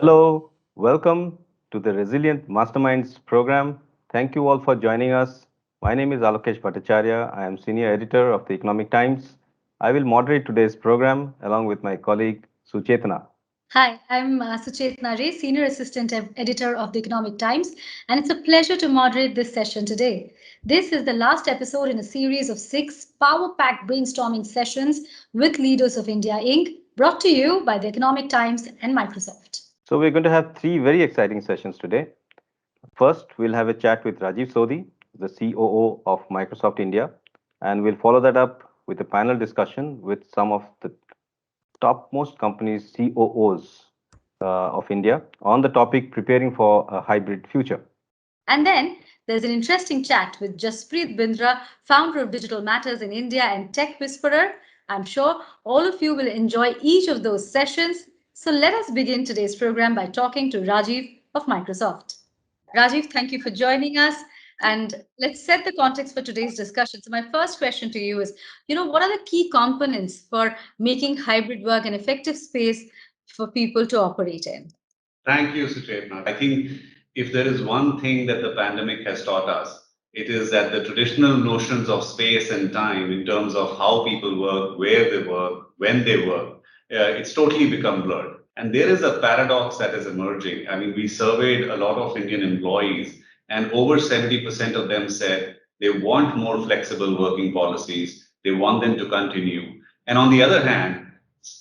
Hello, welcome to the Resilient Masterminds program. Thank you all for joining us. My name is Alokesh Bhattacharya. I am Senior Editor of the Economic Times. I will moderate today's program along with my colleague Suchetna. Hi, I'm Suchetna Ray, Senior Assistant Editor of the Economic Times, and it's a pleasure to moderate this session today. This is the last episode in a series of six power packed brainstorming sessions with leaders of India Inc., brought to you by the Economic Times and Microsoft. So, we're going to have three very exciting sessions today. First, we'll have a chat with Rajiv Sodhi, the COO of Microsoft India, and we'll follow that up with a panel discussion with some of the topmost companies, COOs of India, on the topic preparing for a hybrid future. And then there's an interesting chat with Jaspreet Bindra, founder of Digital Matters in India and Tech Whisperer. I'm sure all of you will enjoy each of those sessions. So let us begin today's program by talking to Rajiv of Microsoft. Rajiv, thank you for joining us. And let's set the context for today's discussion. So, my first question to you is what are the key components for making hybrid work an effective space for people to operate in? Thank you, Suchetna. I think if there is one thing that the pandemic has taught us, it is that the traditional notions of space and time in terms of how people work, where they work, when they work, it's totally become blurred. And there is a paradox that is emerging. I mean, we surveyed a lot of Indian employees, and over 70% of them said they want more flexible working policies, they want them to continue. And on the other hand,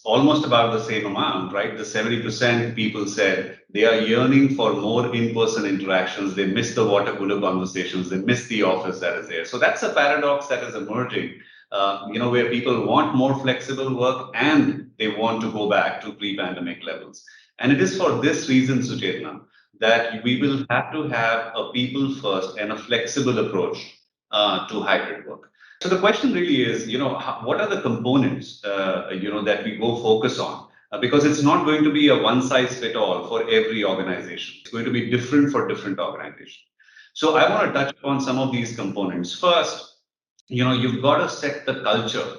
almost about the same amount, right? The 70% people said they are yearning for more in-person interactions. They miss the water cooler conversations. They miss the office that is there. So that's a paradox that is emerging, where people want more flexible work and they want to go back to pre-pandemic levels. And it is for this reason, Suchetna, that we will have to have a people first and a flexible approach to hybrid work. So the question really is, what are the components, that we go focus on? Because it's not going to be a one size fit all for every organization. It's going to be different for different organizations. So I want to touch upon some of these components. First, you've got to set the culture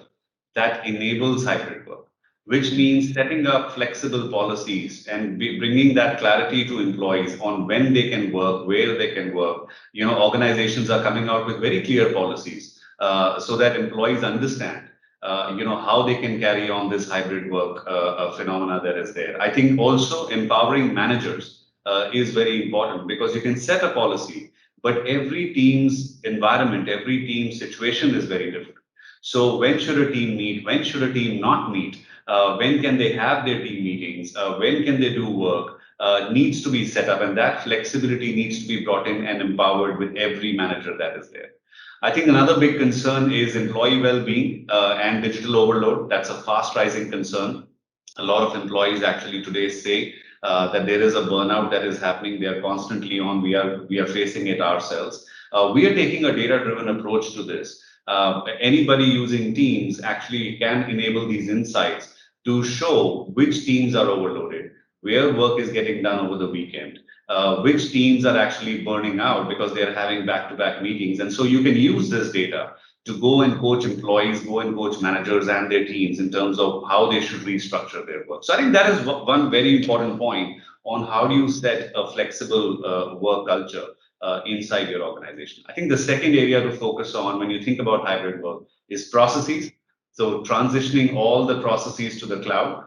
that enables hybrid work, which means setting up flexible policies and bringing that clarity to employees on when they can work, where they can work. Organizations are coming out with very clear policies so that employees understand, how they can carry on this hybrid work phenomena that is there. I think also empowering managers is very important because you can set a policy, but every team's environment, every team's situation is very different. So when should a team meet? When should a team not meet? When can they have their team meetings? When can they do work? Needs to be set up, and that flexibility needs to be brought in and empowered with every manager that is there. I think another big concern is employee well-being and digital overload. That's a fast rising concern. A lot of employees actually today say that there is a burnout that is happening. They are constantly on. We are facing it ourselves. We are taking a data-driven approach to this. Anybody using Teams actually can enable these insights to show which teams are overloaded, where work is getting done over the weekend, which teams are actually burning out because they're having back-to-back meetings. And so you can use this data to go and coach employees, go and coach managers and their teams in terms of how they should restructure their work. So I think that is one very important point on how do you set a flexible work culture inside your organization. I think the second area to focus on when you think about hybrid work is processes. So transitioning all the processes to the cloud,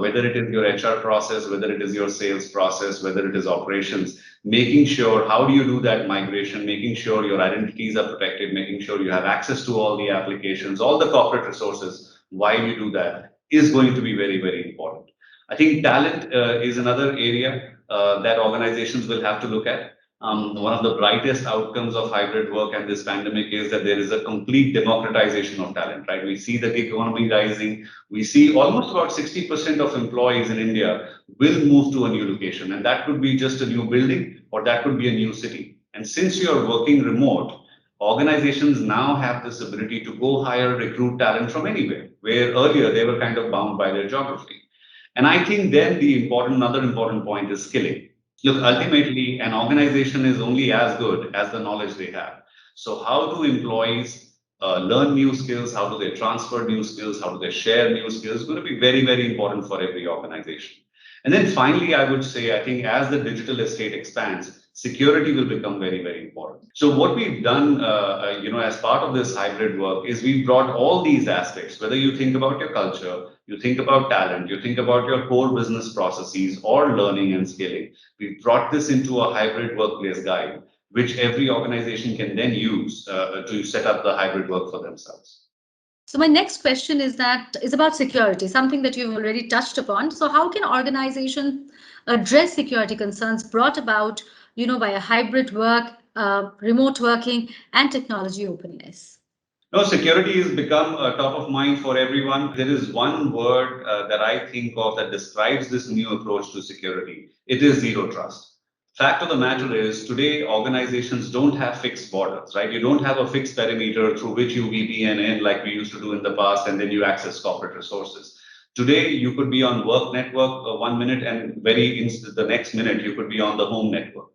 whether it is your HR process, whether it is your sales process, whether it is operations, making sure how do you do that migration, making sure your identities are protected, making sure you have access to all the applications, all the corporate resources while you do that is going to be very, very important. I think talent is another area that organizations will have to look at. One of the brightest outcomes of hybrid work and this pandemic is that there is a complete democratization of talent, right? We see the gig economy rising. We see almost about 60% of employees in India will move to a new location, and that could be just a new building or that could be a new city. And since you're working remote, organizations now have this ability to go hire, recruit talent from anywhere, where earlier they were kind of bound by their geography. And I think then another important point is skilling. Look, ultimately, an organization is only as good as the knowledge they have. So how do employees learn new skills? How do they transfer new skills? How do they share new skills? It's going to be very, very important for every organization. And then finally, I would say, I think as the digital estate expands, security will become very, very important. So what we've done, as part of this hybrid work is we've brought all these aspects, whether you think about your culture, you think about talent, you think about your core business processes or learning and scaling. We've brought this into a hybrid workplace guide, which every organization can then use to set up the hybrid work for themselves. So my next question is about security, something that you've already touched upon. So how can organizations address security concerns brought about, by a hybrid work, remote working, and technology openness? No, security has become top of mind for everyone. There is one word that I think of that describes this new approach to security. It is zero trust. Fact of the matter is, today organizations don't have fixed borders, right? You don't have a fixed perimeter through which you VPN in like we used to do in the past, and then you access corporate resources. Today, you could be on work network 1 minute, and the next minute you could be on the home network.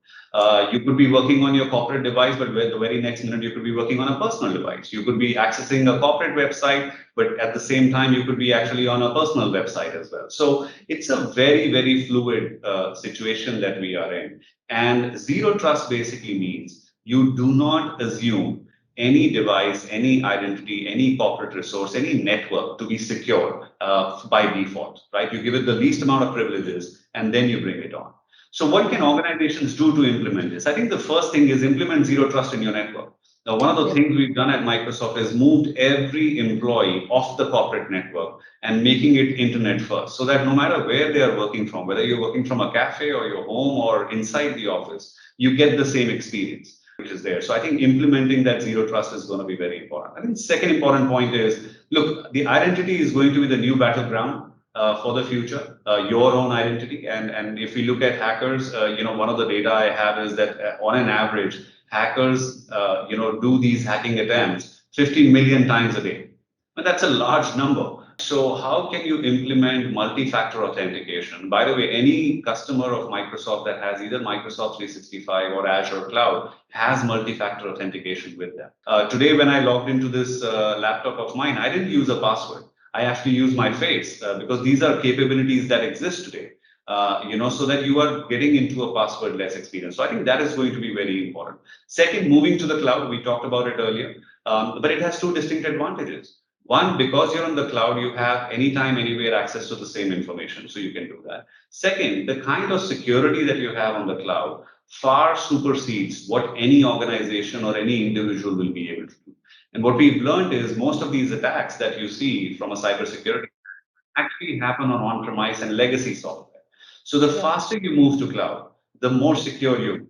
You could be working on your corporate device, but the very next minute you could be working on a personal device. You could be accessing a corporate website, but at the same time you could be actually on a personal website as well. So it's a very, very fluid situation that we are in. And zero trust basically means you do not assume any device, any identity, any corporate resource, any network to be secure by default, right? You give it the least amount of privileges and then you bring it on. So what can organizations do to implement this? I think the first thing is implement zero trust in your network. Now, one of the things we've done at Microsoft is moved every employee off the corporate network and making it internet first, so that no matter where they are working from, whether you're working from a cafe or your home or inside the office, you get the same experience which is there. So I think implementing that zero trust is going to be very important. I think the second important point is, look, the identity is going to be the new battleground. For the future, your own identity. And if we look at hackers, one of the data I have is that on an average, hackers, do these hacking attempts 50 million times a day. And that's a large number. So how can you implement multi-factor authentication? By the way, any customer of Microsoft that has either Microsoft 365 or Azure Cloud has multi-factor authentication with them. Today, when I logged into this laptop of mine, I didn't use a password. I actually use my face because these are capabilities that exist today, so that you are getting into a password-less experience. So I think that is going to be very important. Second, moving to the cloud, we talked about it earlier, but it has two distinct advantages. One, because you're on the cloud, you have anytime, anywhere access to the same information, so you can do that. Second, the kind of security that you have on the cloud far supersedes what any organization or any individual will be able to do. And what we've learned is most of these attacks that you see from a cybersecurity actually happen on on-premise and legacy software. So the faster you move to cloud, the more secure you.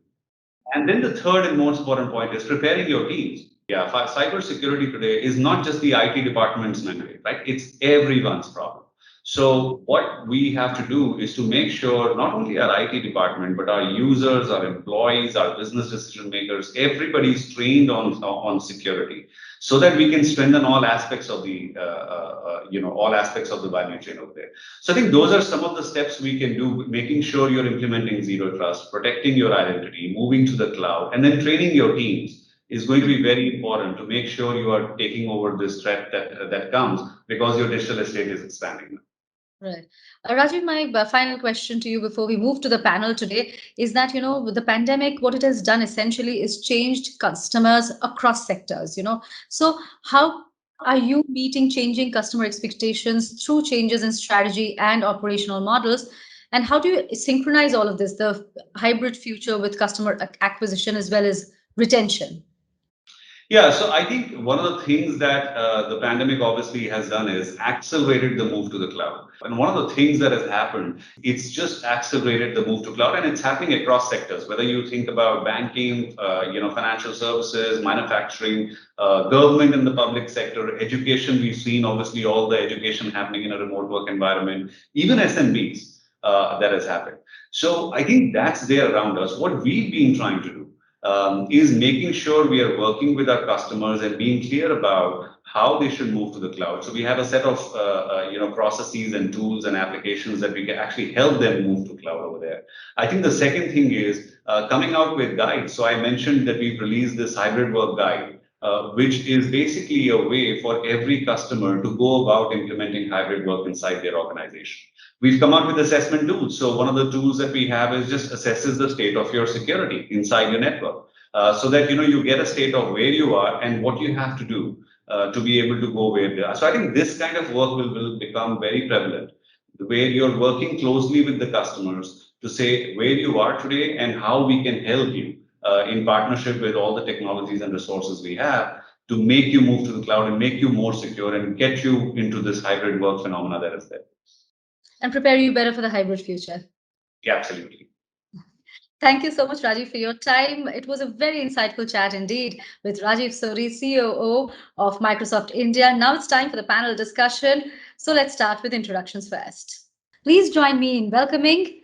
And then the third and most important point is preparing your teams. Yeah, cybersecurity today is not just the IT department's mandate, right? It's everyone's problem. So what we have to do is to make sure not only our IT department, but our users, our employees, our business decision makers, everybody's trained on security, so that we can strengthen all aspects of the all aspects of the value chain over there. So I think those are some of the steps we can do, making sure you're implementing zero trust, protecting your identity, moving to the cloud, and then training your teams is going to be very important to make sure you are taking over this threat that comes because your digital estate is expanding. Right. Rajiv, my final question to you before we move to the panel today is that, with the pandemic, what it has done essentially is changed customers across sectors, So how are you meeting changing customer expectations through changes in strategy and operational models? And how do you synchronize all of this, the hybrid future with customer acquisition as well as retention? Yeah, so I think one of the things that the pandemic obviously has done is accelerated the move to the cloud. And one of the things that has happened, it's just accelerated the move to cloud, and it's happening across sectors. Whether you think about banking, financial services, manufacturing, government in the public sector, education, we've seen obviously all the education happening in a remote work environment, even SMBs that has happened. So I think that's there around us. What we've been trying to do is making sure we are working with our customers and being clear about how they should move to the cloud. So we have a set of processes and tools and applications that we can actually help them move to cloud over there. I think the second thing is coming out with guides. So I mentioned that we've released this hybrid work guide. which is basically a way for every customer to go about implementing hybrid work inside their organization. We've come up with assessment tools. So one of the tools that we have is just assesses the state of your security inside your network, so that you get a state of where you are and what you have to do to be able to go where they are. So I think this kind of work will become very prevalent, where you're working closely with the customers to say where you are today and how we can help you in partnership with all the technologies and resources we have to make you move to the cloud and make you more secure and get you into this hybrid work phenomena that is there. And prepare you better for the hybrid future. Yeah, absolutely. Thank you so much, Rajiv, for your time. It was a very insightful chat indeed with Rajiv Sodhi, COO of Microsoft India. Now it's time for the panel discussion. So let's start with introductions first. Please join me in welcoming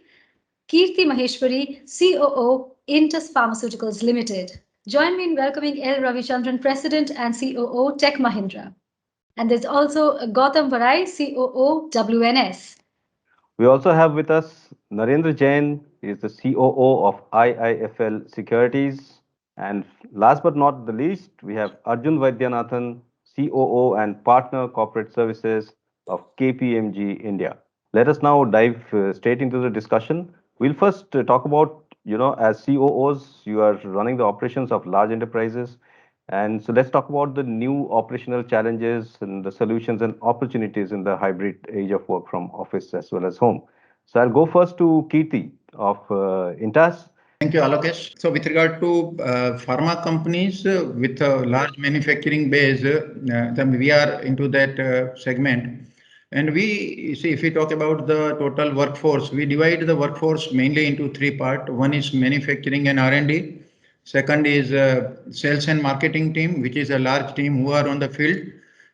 Kirti Maheshwari, COO, Intus Pharmaceuticals Limited. Join me in welcoming L. Ravichandran, President and COO, Tech Mahindra. And there's also Gautam Varai, COO, WNS. We also have with us Narendra Jain, he is the COO of IIFL Securities. And last but not the least, we have Arjun Vaidyanathan, COO and Partner Corporate Services of KPMG India. Let us now dive straight into the discussion. We'll first talk about, as COOs, you are running the operations of large enterprises. And so let's talk about the new operational challenges and the solutions and opportunities in the hybrid age of work from office as well as home. So I'll go first to Kirti of Intas. Thank you, Alokesh. So with regard to pharma companies with a large manufacturing base, then we are into that segment. And we see, if we talk about the total workforce, we divide the workforce mainly into three parts. One is manufacturing and R&D. Second is sales and marketing team, which is a large team who are on the field.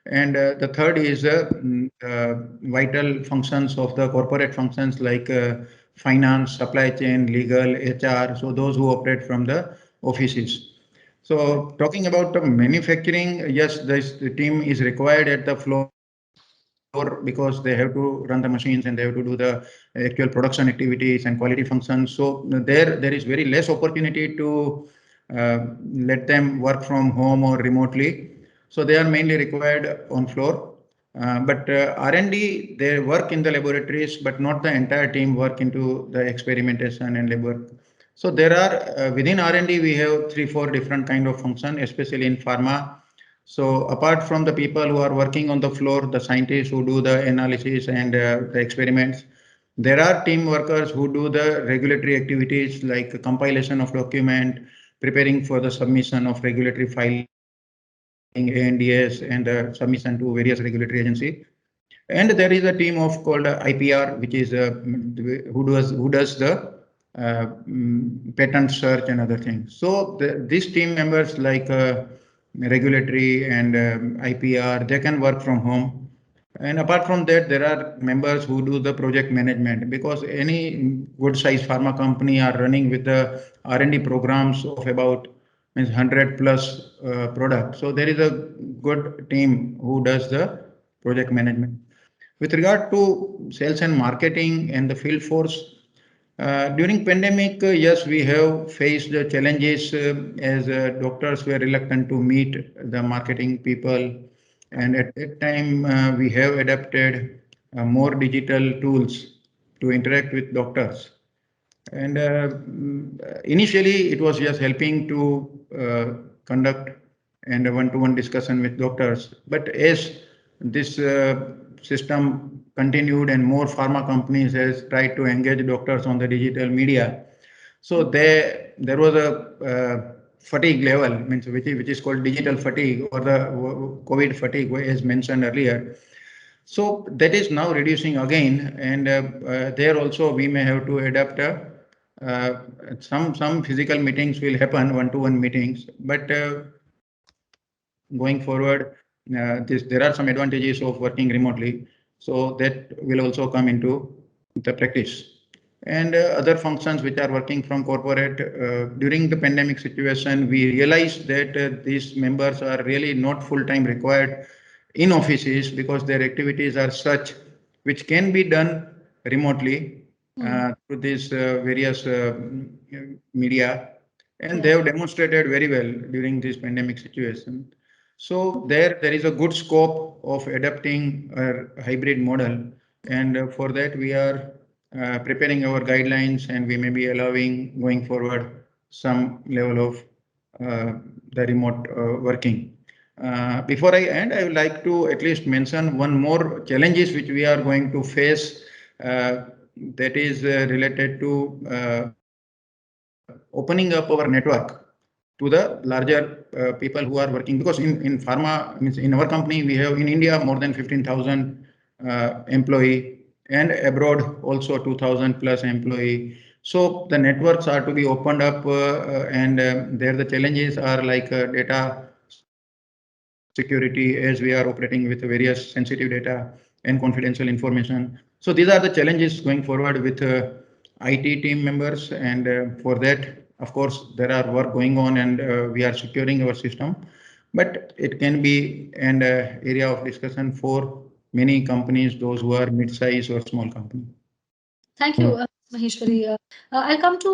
And the third is vital functions of the corporate functions like finance, supply chain, legal, HR. So those who operate from the offices. So talking about the manufacturing, yes, the team is required at the floor because they have to run the machines and they have to do the actual production activities and quality functions. So there is very less opportunity to let them work from home or remotely. So they are mainly required on floor. But R&D, they work in the laboratories, but not the entire team work into the experimentation and lab work. So there are within R&D, we have 3-4 different kind of function, especially in pharma. So apart from the people who are working on the floor, the scientists who do the analysis and the experiments, there are team workers who do the regulatory activities like compilation of document, preparing for the submission of regulatory filing, ANDAs, and submission to various regulatory agencies. And there is a team of called IPR, which is who does the patent search and other things. So these team members like regulatory and IPR, they can work from home. And apart from that, there are members who do the project management, because any good size pharma company are running with the R&D programs of about 100 plus products. So there is a good team who does the project management. With regard to sales and marketing and the field force, during pandemic, yes, we have faced the challenges as doctors were reluctant to meet the marketing people. And at that time, we have adapted more digital tools to interact with doctors. And initially, it was just helping to conduct and a one-to-one discussion with doctors. But as this system continued and more pharma companies has tried to engage doctors on the digital media, so there was a fatigue level, means which is called digital fatigue or the COVID fatigue, as mentioned earlier. So that is now reducing again, and there also we may have to adapt. Some physical meetings will happen, one-to-one meetings, but going forward, there are some advantages of working remotely. So that will also come into the practice. And other functions which are working from corporate, during the pandemic situation, we realized that these members are really not full-time required in offices, because their activities are such which can be done remotely through these various media. and they have demonstrated very well during this pandemic situation. So there is a good scope of adapting a hybrid model, and for that we are preparing our guidelines, and we may be allowing going forward some level of the remote working. Before I end, I would like to at least mention one more challenges which we are going to face, that is related to opening up our network to the larger people who are working, because in pharma, means in our company, we have in India more than 15,000 employee, and abroad also 2,000 plus employee. So the networks are to be opened up, and there the challenges are like data security, as we are operating with various sensitive data and confidential information. So these are the challenges going forward with IT team members, and for that, of course, there are work going on, and we are securing our system. But it can be an area of discussion for many companies, those who are mid-size or small company. Thank you, Maheshwari. I'll come to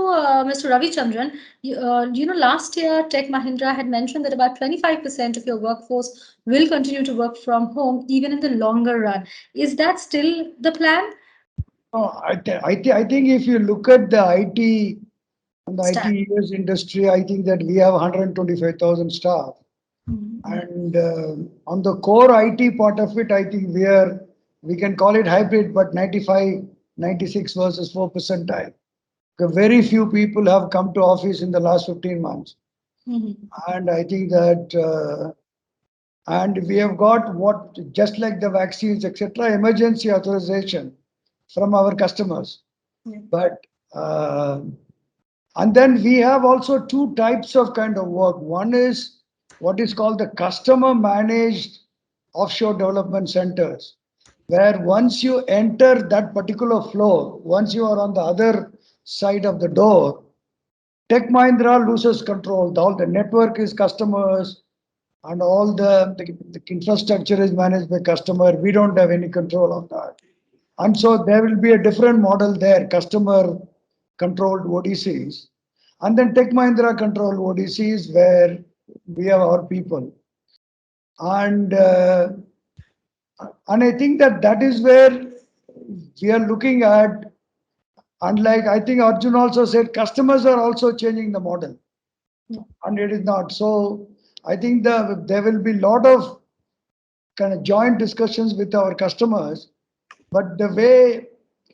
Mr. Ravi Chandran. Last year, Tech Mahindra had mentioned that about 25% of your workforce will continue to work from home even in the longer run. Is that still the plan? I think if you look at the IT and the Staff. IT US industry, I think that we have 125,000 staff. Mhm. And on the core IT part of it, I think we can call it hybrid, but 95, 96 versus 4% time. Very few people have come to office in the last 15 months. Mhm. And I think that, and we have got what, just like the vaccines, etc., emergency authorization from our customers. Yeah. But, and then we have also two types of kind of work. One is what is called the customer managed offshore development centers, where once you enter that particular floor, once you are on the other side of the door, Tech Mahindra loses control. All the network is customers, and all the infrastructure is managed by customer. We don't have any control on that. And so there will be a different model there, customer controlled ODCs. And then Tech Mahindra controlled ODCs where we have our people. And I think that is where we are looking at, unlike I think Arjun also said, customers are also changing the model. Yeah. And it is not. So I think there will be a lot of kind of joint discussions with our customers. But the way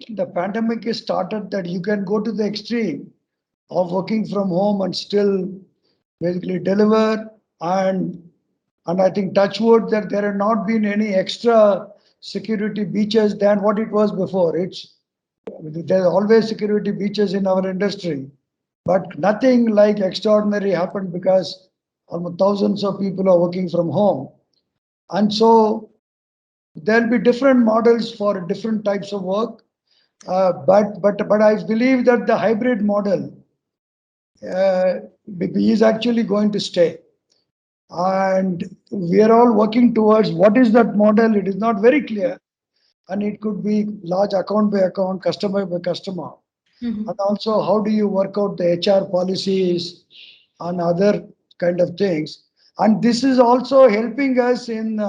the pandemic is started, that you can go to the extreme of working from home and still basically deliver, and I think touch wood that there have not been any extra security breaches than what it was before. There's always security breaches in our industry, but nothing like extraordinary happened because almost thousands of people are working from home. And so there'll be different models for different types of work. But I believe that the hybrid model is actually going to stay. And we are all working towards what is that model. It is not very clear. And it could be large account by account, customer by customer. Mhm. And also, how do you work out the HR policies and other kind of things? And this is also helping us in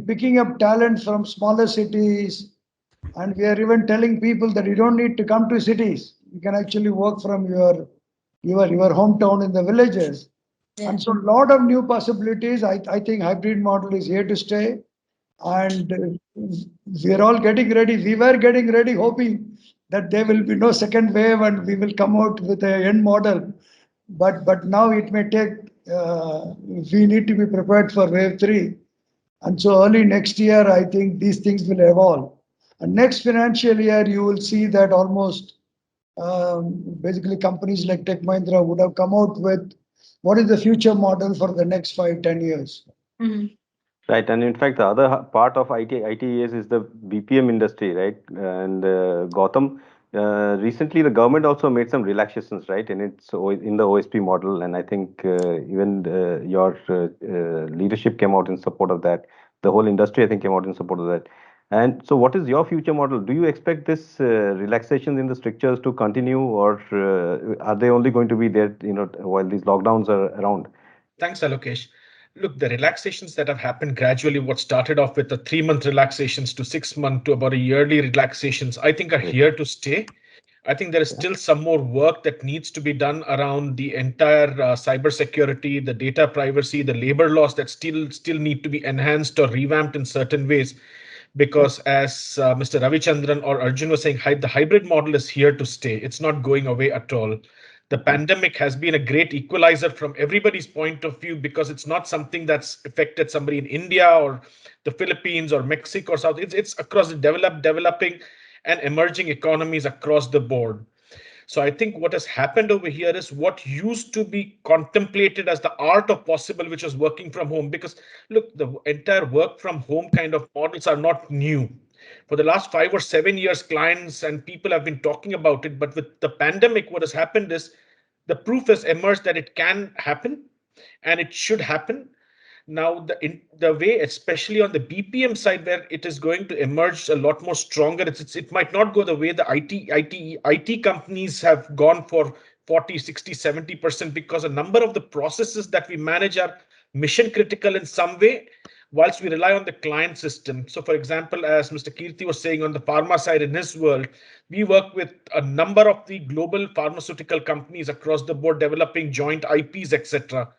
picking up talent from smaller cities. And we are even telling people that you don't need to come to cities. You can actually work from your hometown in the villages. Yeah. And so a lot of new possibilities. I think hybrid model is here to stay. And we're all getting ready. We were getting ready, hoping that there will be no second wave and we will come out with an end model. But now it may take, we need to be prepared for wave 3. And so early next year, I think these things will evolve. And next financial year, you will see that almost basically companies like Tech Mahindra would have come out with what is the future model for the next 5-10 years. Mhm. Right, and in fact, the other part of ITES is the BPM industry, right? And Gautam, recently the government also made some relaxations, right? And it's in the OSP model, and I think even your leadership came out in support of that. The whole industry, I think, came out in support of that. And so what is your future model? Do you expect this relaxation in the strictures to continue, or are they only going to be there, while these lockdowns are around? Thanks, Alokesh. Look, the relaxations that have happened gradually, what started off with the 3-month relaxations to 6-month to about a yearly relaxations, I think are here to stay. I think there is still some more work that needs to be done around the entire cybersecurity, the data privacy, the labor laws that still need to be enhanced or revamped in certain ways. Because as Mr. Ravichandran or Arjun was saying, the hybrid model is here to stay. It's not going away at all. The pandemic has been a great equalizer from everybody's point of view, because it's not something that's affected somebody in India or the Philippines or Mexico or South. It's across the developing and emerging economies across the board. So I think what has happened over here is what used to be contemplated as the art of possible, which was working from home. Because look, the entire work from home kind of models are not new. For the last 5 or 7 years, clients and people have been talking about it. But with the pandemic, what has happened is the proof has emerged that it can happen and it should happen. Now, the way, especially on the BPM side, where it is going to emerge a lot more stronger, it might not go the way the IT companies have gone for 40, 60, 70%, because a number of the processes that we manage are mission critical in some way, whilst we rely on the client system. So, for example, as Mr. Kirti was saying on the pharma side in his world, we work with a number of the global pharmaceutical companies across the board, developing joint IPs, etc.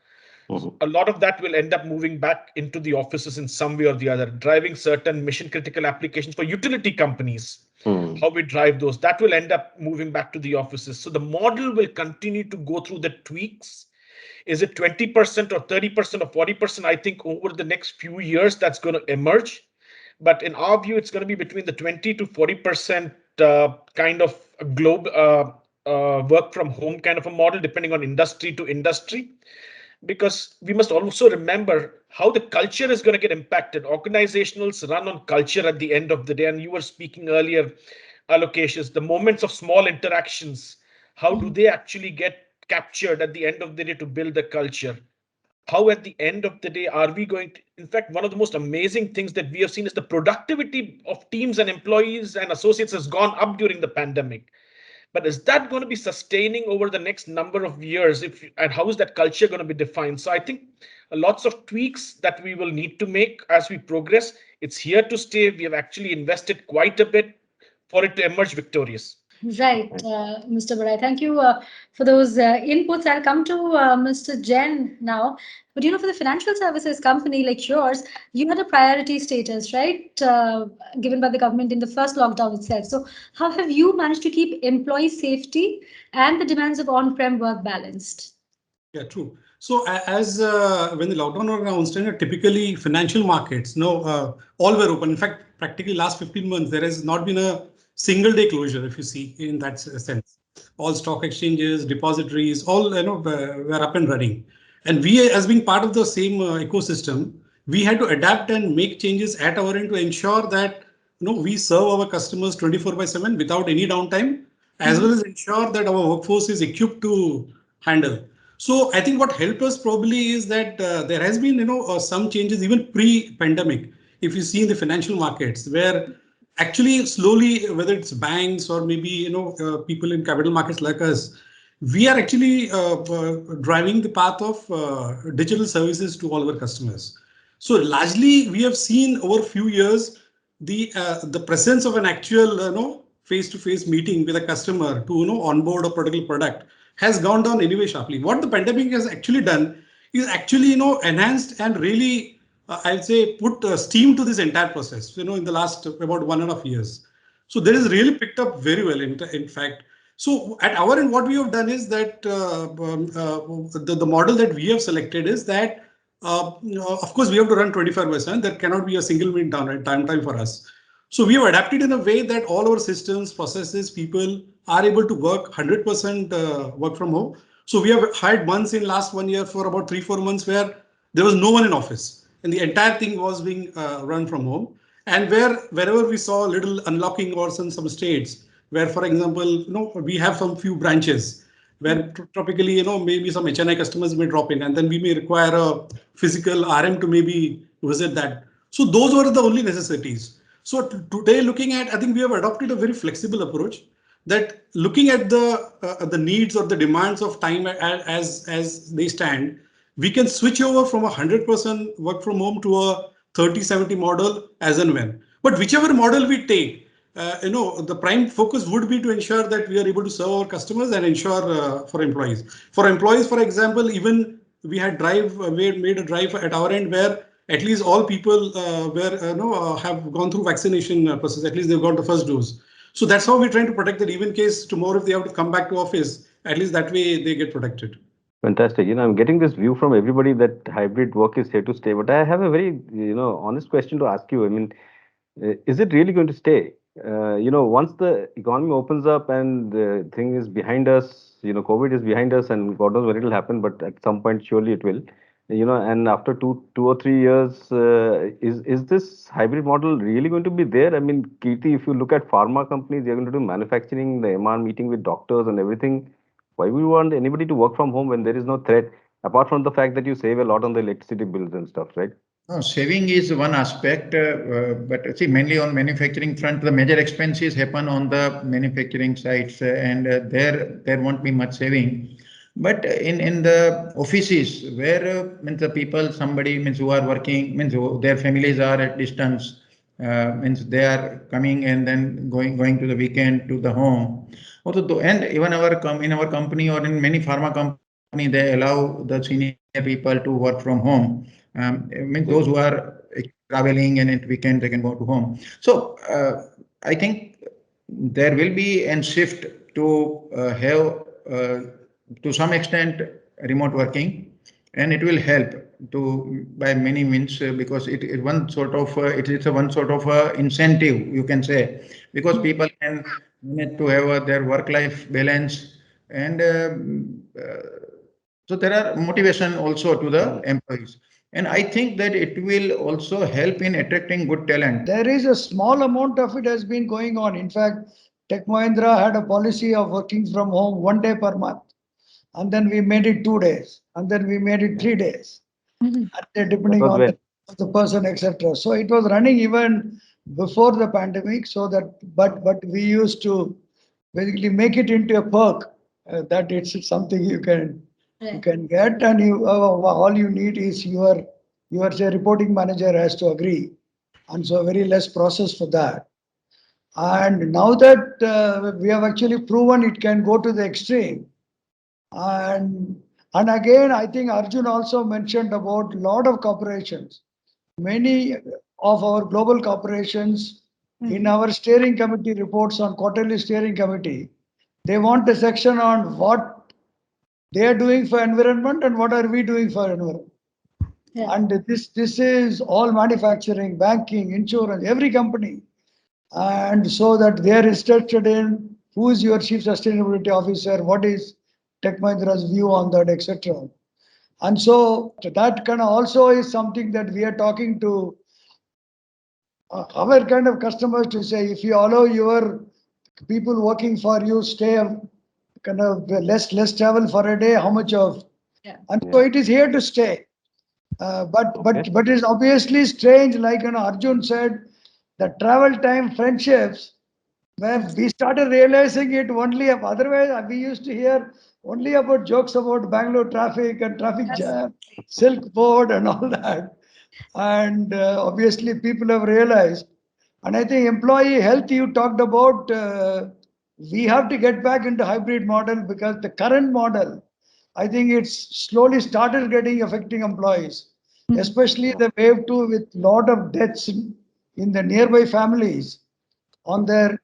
A lot of that will end up moving back into the offices in some way or the other, driving certain mission critical applications for utility companies. How we drive those, that will end up moving back to the offices. So the model will continue to go through the tweaks. Is it 20% or 30% or 40%? I think over the next few years that's going to emerge. But in our view, it's going to be between the 20 to 40% kind of work from home kind of a model, depending on industry to industry. Because we must also remember how the culture is going to get impacted. Organizationals run on culture at the end of the day. And you were speaking earlier, Alokesh, the moments of small interactions. How do they actually get captured at the end of the day to build the culture? How at the end of the day are we going to, in fact, one of the most amazing things that we have seen is the productivity of teams and employees and associates has gone up during the pandemic. But is that going to be sustaining over the next number of years? And how is that culture going to be defined? So I think lots of tweaks that we will need to make as we progress. It's here to stay. We have actually invested quite a bit for it to emerge victorious. Right, Mr. Barai, thank you for those inputs. I'll come to Mr. Jain now. But for the financial services company like yours, you had a priority status, right, given by the government in the first lockdown itself. So how have you managed to keep employee safety and the demands of on-prem work balanced? Yeah, true. So as when the lockdown was announced, typically financial markets, all were open. In fact, practically last 15 months, there has not been a single day closure, if you see in that sense. All stock exchanges, depositories, all were up and running. And we, as being part of the same ecosystem, we had to adapt and make changes at our end to ensure that we serve our customers 24/7 without any downtime, as well as ensure that our workforce is equipped to handle. So I think what helped us probably is that there has been some changes even pre-pandemic. If you see in the financial markets, where actually slowly, whether it's banks or maybe people in capital markets like us, we are actually driving the path of digital services to all our customers. So largely, we have seen over a few years the presence of an actual face-to-face meeting with a customer to onboard a particular product has gone down anyway sharply. What the pandemic has actually done is actually enhanced and really I'll say put steam to this entire process, in the last about 1.5 years. So there is really picked up very well, in fact. So at our end, what we have done is that the model that we have selected is that, of course, we have to run 24/7. There cannot be a single minute downtime for us. So we have adapted in a way that all our systems, processes, people are able to work 100% work from home. So we have had months in last 1 year for about 3-4 months where there was no one in office. And the entire thing was being run from home. And wherever we saw little unlocking or some states where, for example, we have some few branches where typically, maybe some HNI customers may drop in and then we may require a physical RM to maybe visit that. So those were the only necessities. So today, looking at, I think we have adopted a very flexible approach that looking at the needs or the demands of time as they stand, we can switch over from 100% work from home to a 30-70 model as and when. But whichever model we take, the prime focus would be to ensure that we are able to serve our customers and ensure for employees. For employees, for example, even we had made a drive at our end where at least all people have gone through vaccination process. At least they've got the first dose. So that's how we're trying to protect that. Even in case tomorrow if they have to come back to office, at least that way they get protected. Fantastic. I'm getting this view from everybody that hybrid work is here to stay. But I have a very, honest question to ask you. I mean, is it really going to stay? Once the economy opens up and the thing is behind us, COVID is behind us, and God knows when it will happen, but at some point surely it will. And after two or 3 years, is this hybrid model really going to be there? I mean, Kirti, if you look at pharma companies, they're going to do manufacturing, the MR meeting with doctors and everything. Why would you want anybody to work from home when there is no threat, apart from the fact that you save a lot on the electricity bills and stuff, right? No, saving is one aspect, but see, mainly on manufacturing front, the major expenses happen on the manufacturing sites, and there won't be much saving. But in the offices where means the people, somebody means who are working, means their families are at distance, means they are coming and then going to the weekend to the home. Also, and even in our company or in many pharma company, they allow the senior people to work from home. Means those who are traveling and at weekend they can go to home. So I think there will be a shift to have to some extent remote working, and it will help to by many means because it's one sort of incentive, you can say, because people can need to have their work-life balance, and so there are motivation also to the employees. And I think that it will also help in attracting good talent. There is a small amount of it has been going on. In fact, Tech Mahindra had a policy of working from home 1 day per month. And then we made it 2 days. And then we made it 3 days. And then depending on the person, etc. So it was running even before the pandemic. So that, but we used to basically make it into a perk that it's something you can get, and you all you need is your say reporting manager has to agree, and so very less process for that. And now that we have actually proven it can go to the extreme, and again I think Arjun also mentioned about a lot of corporations. Many of our global corporations in our steering committee reports on quarterly steering committee, they want a section on what they are doing for environment and what are we doing for environment. Yeah. And this is all manufacturing, banking, insurance, every company. And so that they are interested in who is your chief sustainability officer, what is Tech Mahindra's view on that, etc. And so that kind of also is something that we are talking to our kind of customers to say, if you allow your people working for you stay kind of less travel for a day, how much of? Yeah. And so it is here to stay. But it's obviously strange, like Arjun said, the travel time friendships, where we started realizing it only otherwise we used to hear only about jokes about Bangalore traffic and traffic jam, Silk Board and all that. And obviously people have realized. And I think employee health you talked about, we have to get back into hybrid model because the current model, I think it's slowly started affecting employees, especially the wave 2 with lot of deaths in the nearby families. On their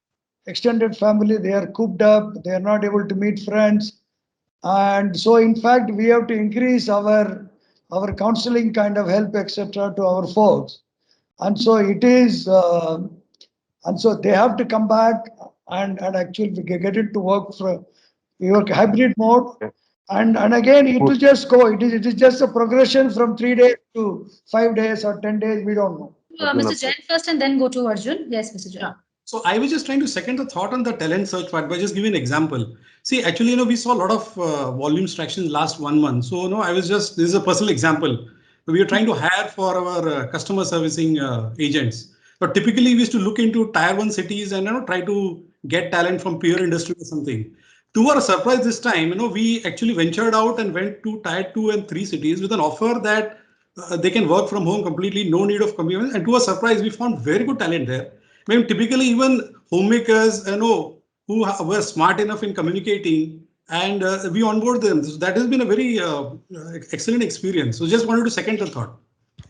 extended family, they are cooped up, they are not able to meet friends. And so in fact, we have to increase our counseling kind of help, etc. to our folks. And so it is, and so they have to come back and actually get it to work for your hybrid mode. And again, it will just go. It is just a progression from 3 days to 5 days or 10 days. We don't know. Mr. Jain first and then go to Arjun. Yes, Mr. Jain. Yeah. So I was just trying to second the thought on the talent search part by just giving an example. See, actually, we saw a lot of volume traction last 1 month. So, this is a personal example. We are trying to hire for our customer servicing agents. But typically we used to look into tier 1 cities and try to get talent from peer industry or something. To our surprise this time, we actually ventured out and went to tier 2 and 3 cities with an offer that they can work from home completely, no need of commitment. And to our surprise, we found very good talent there. I mean, typically even homemakers, who were smart enough in communicating, and we onboard them. So that has been a very excellent experience. So just wanted to second the thought.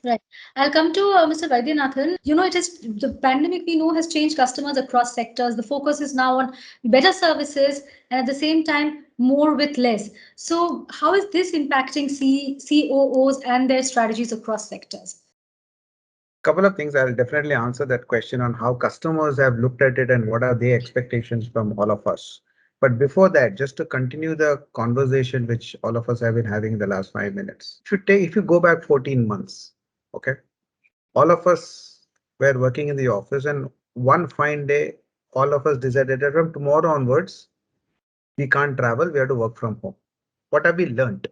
Right. I'll come to Mr. Vaidyanathan. It is the pandemic we know has changed customers across sectors. The focus is now on better services and at the same time more with less. So how is this impacting COOs and their strategies across sectors? Couple of things. I'll definitely answer that question on how customers have looked at it and what are their expectations from all of us. But before that, just to continue the conversation which all of us have been having in the last 5 minutes, if you go back 14 months, okay, all of us were working in the office, and one fine day, all of us decided that from tomorrow onwards, we can't travel, we have to work from home. What have we learned?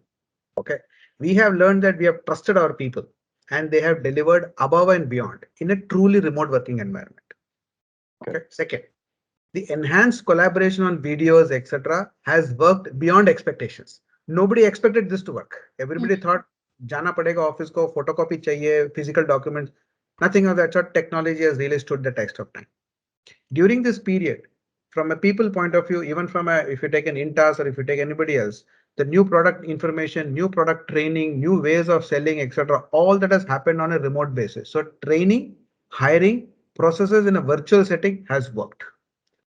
Okay, we have learned that we have trusted our people and they have delivered above and beyond in a truly remote working environment. Okay, second, the enhanced collaboration on videos, etc., has worked beyond expectations. Nobody expected this to work. Everybody thought jana padega office ko photocopy chahiye, physical documents, nothing of that sort. Technology has really stood the test of time. During this period, from a people point of view, even from if you take an Intas or if you take anybody else, the new product information, new product training, new ways of selling, etc., all that has happened on a remote basis. So training, hiring, processes in a virtual setting has worked.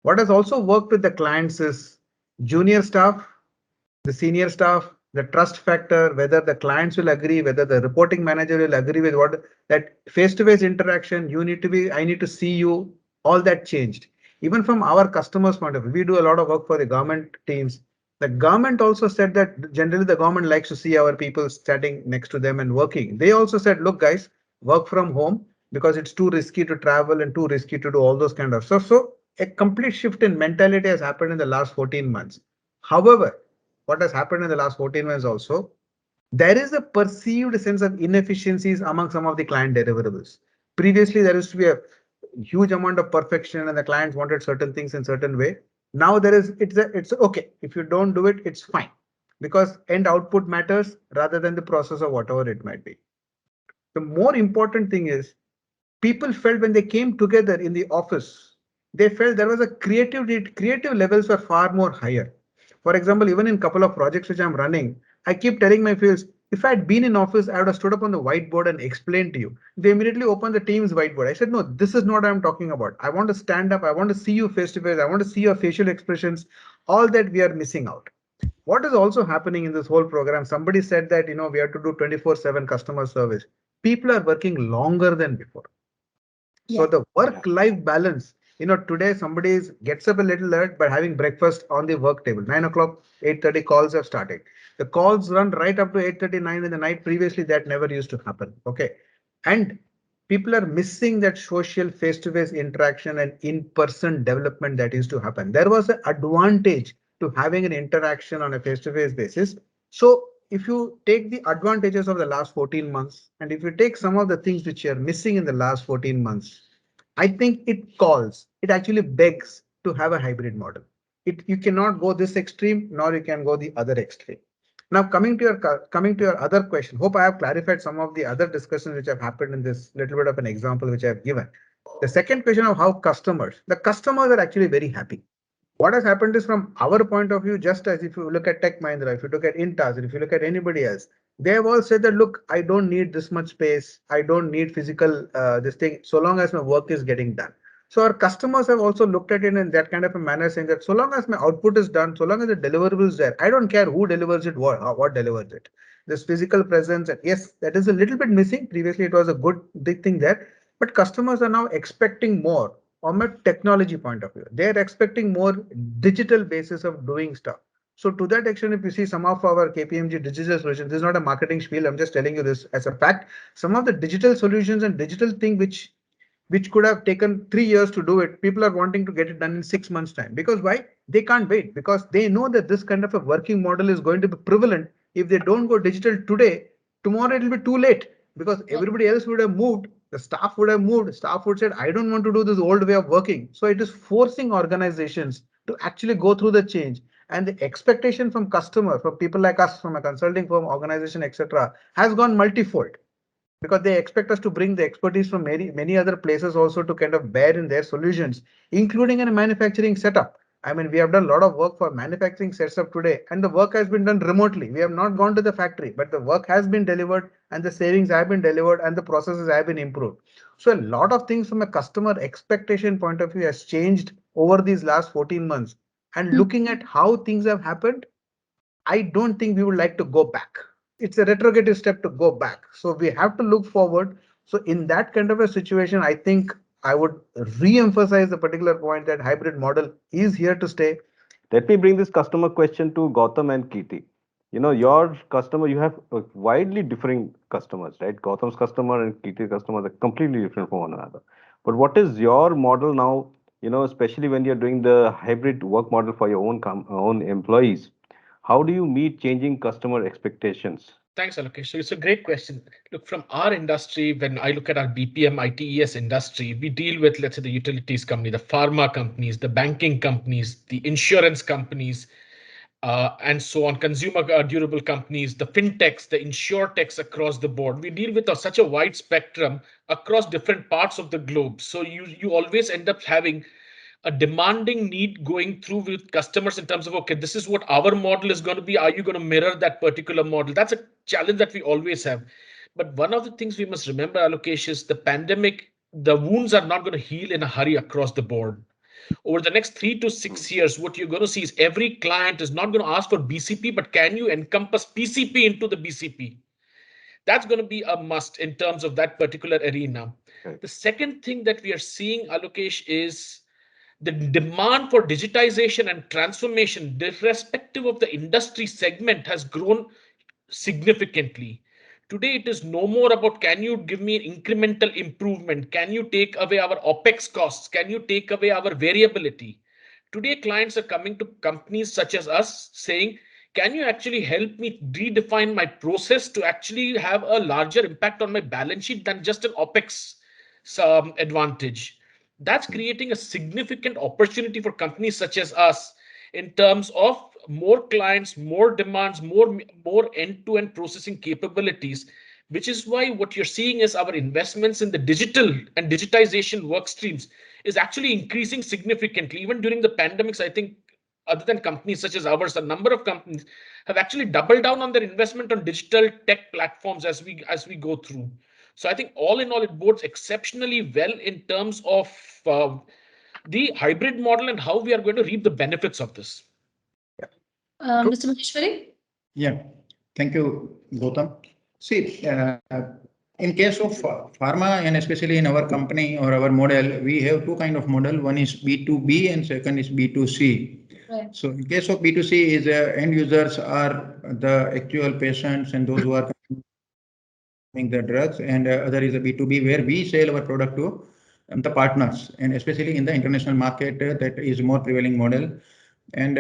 What has also worked with the clients is junior staff, the senior staff, the trust factor, whether the clients will agree, whether the reporting manager will agree with what that face-to-face interaction, I need to see you, all that changed. Even from our customers' point of view, we do a lot of work for the government teams. The government also said that generally the government likes to see our people standing next to them and working. They also said, look, guys, work from home because it's too risky to travel and too risky to do all those kind of stuff. So a complete shift in mentality has happened in the last 14 months. However, what has happened in the last 14 months also, there is a perceived sense of inefficiencies among some of the client deliverables. Previously, there used to be a huge amount of perfection and the clients wanted certain things in certain way. Now it's okay. If you don't do it, it's fine because end output matters rather than the process or whatever it might be. The more important thing is people felt when they came together in the office, they felt there was a creative levels were far more higher. For example, even in a couple of projects which I'm running, I keep telling my fields, if I had been in office, I would have stood up on the whiteboard and explained to you. They immediately opened the Teams whiteboard. I said, no, this is not what I'm talking about. I want to stand up. I want to see you face to face. I want to see your facial expressions, all that we are missing out. What is also happening in this whole program? Somebody said that, we have to do 24/7 customer service. People are working longer than before. So the work-life balance, today somebody gets up a little late, but having breakfast on the work table, 9 o'clock, 8:30 calls have started. The calls run right up to 8:39 in the night. Previously, that never used to happen. Okay. And people are missing that social face-to-face interaction and in-person development that used to happen. There was an advantage to having an interaction on a face-to-face basis. So if you take the advantages of the last 14 months, and if you take some of the things which are missing in the last 14 months, I think it actually begs to have a hybrid model. You cannot go this extreme, nor you can go the other extreme. Now, coming to your other question, hope I have clarified some of the other discussions which have happened in this little bit of an example which I have given. The second question of how the customers are actually very happy. What has happened is from our point of view, just as if you look at Tech Mahindra, if you look at Intas, if you look at anybody else, they have all said that, look, I don't need this much space. I don't need physical this thing, so long as my work is getting done. So our customers have also looked at it in that kind of a manner, saying that so long as my output is done, so long as the deliverable is there, I don't care who delivers it, what delivers it. This physical presence, yes, that is a little bit missing. Previously, it was a good big thing there, but customers are now expecting more. From a technology point of view, they're expecting more digital basis of doing stuff. So to that extent, if you see some of our KPMG digital solutions, this is not a marketing spiel. I'm just telling you this as a fact. Some of the digital solutions and digital thing which could have taken 3 years to do it, people are wanting to get it done in 6 months time. Because why? They can't wait, because they know that this kind of a working model is going to be prevalent. If they don't go digital today, tomorrow it will be too late, because everybody else would have moved The staff would have moved. Staff would said, I don't want to do this old way of working. So it is forcing organizations to actually go through the change. And the expectation from customer, from people like us, from a consulting firm, organization, etc., has gone multifold, because they expect us to bring the expertise from many other places also to kind of bear in their solutions, including in a manufacturing setup. I mean, we have done a lot of work for manufacturing setup today, and the work has been done remotely. We have not gone to the factory, but the work has been delivered, and the savings have been delivered, and the processes have been improved. So a lot of things from a customer expectation point of view has changed over these last 14 months. And looking at how things have happened, I don't think we would like to go back. It's a retrogressive step to go back. So we have to look forward. So in that kind of a situation, I think I would re-emphasize the particular point that hybrid model is here to stay. Let me bring this customer question to Gautam and Kirti. Your customer, you have widely differing customers, right? Gautam's customer and Kirti's customers are completely different from one another. But what is your model now, especially when you're doing the hybrid work model for your own employees? How do you meet changing customer expectations? Thanks, Alokesh. So it's a great question. Look, from our industry, when I look at our BPM ITES industry, we deal with, let's say, the utilities company, the pharma companies, the banking companies, the insurance companies, and so on, consumer durable companies, the fintechs, the insurtechs across the board. We deal with such a wide spectrum across different parts of the globe. So you always end up having a demanding need going through with customers in terms of, okay, this is what our model is going to be. Are you going to mirror that particular model? That's a challenge that we always have. But one of the things we must remember, Alokesh, is the pandemic, the wounds are not going to heal in a hurry across the board. Over the next 3 to 6 years, what you're going to see is every client is not going to ask for BCP, but can you encompass PCP into the BCP? That's going to be a must in terms of that particular arena. Okay. The second thing that we are seeing, Alokesh, is the demand for digitization and transformation, irrespective of the industry segment, has grown significantly. Today, it is no more about, can you give me an incremental improvement? Can you take away our OPEX costs? Can you take away our variability? Today, clients are coming to companies such as us saying, can you actually help me redefine my process to actually have a larger impact on my balance sheet than just an OPEX advantage? That's creating a significant opportunity for companies such as us in terms of more clients, more demands, more end-to-end processing capabilities, which is why what you're seeing is our investments in the digital and digitization work streams is actually increasing significantly. Even during the pandemics, I think, other than companies such as ours, a number of companies have actually doubled down on their investment on digital tech platforms as we go through. So I think all in all, it bodes exceptionally well in terms of the hybrid model and how we are going to reap the benefits of this. Mr. Maheshwari? Yeah, thank you, Gautam. See, in case of pharma, and especially in our company or our model, we have two kind of model. One is B2B and second is B2C. Right. So in case of B2C, is end users are the actual patients and those who are consuming the drugs, and other is a B2B where we sell our product to the partners, and especially in the international market, that is more prevailing model. And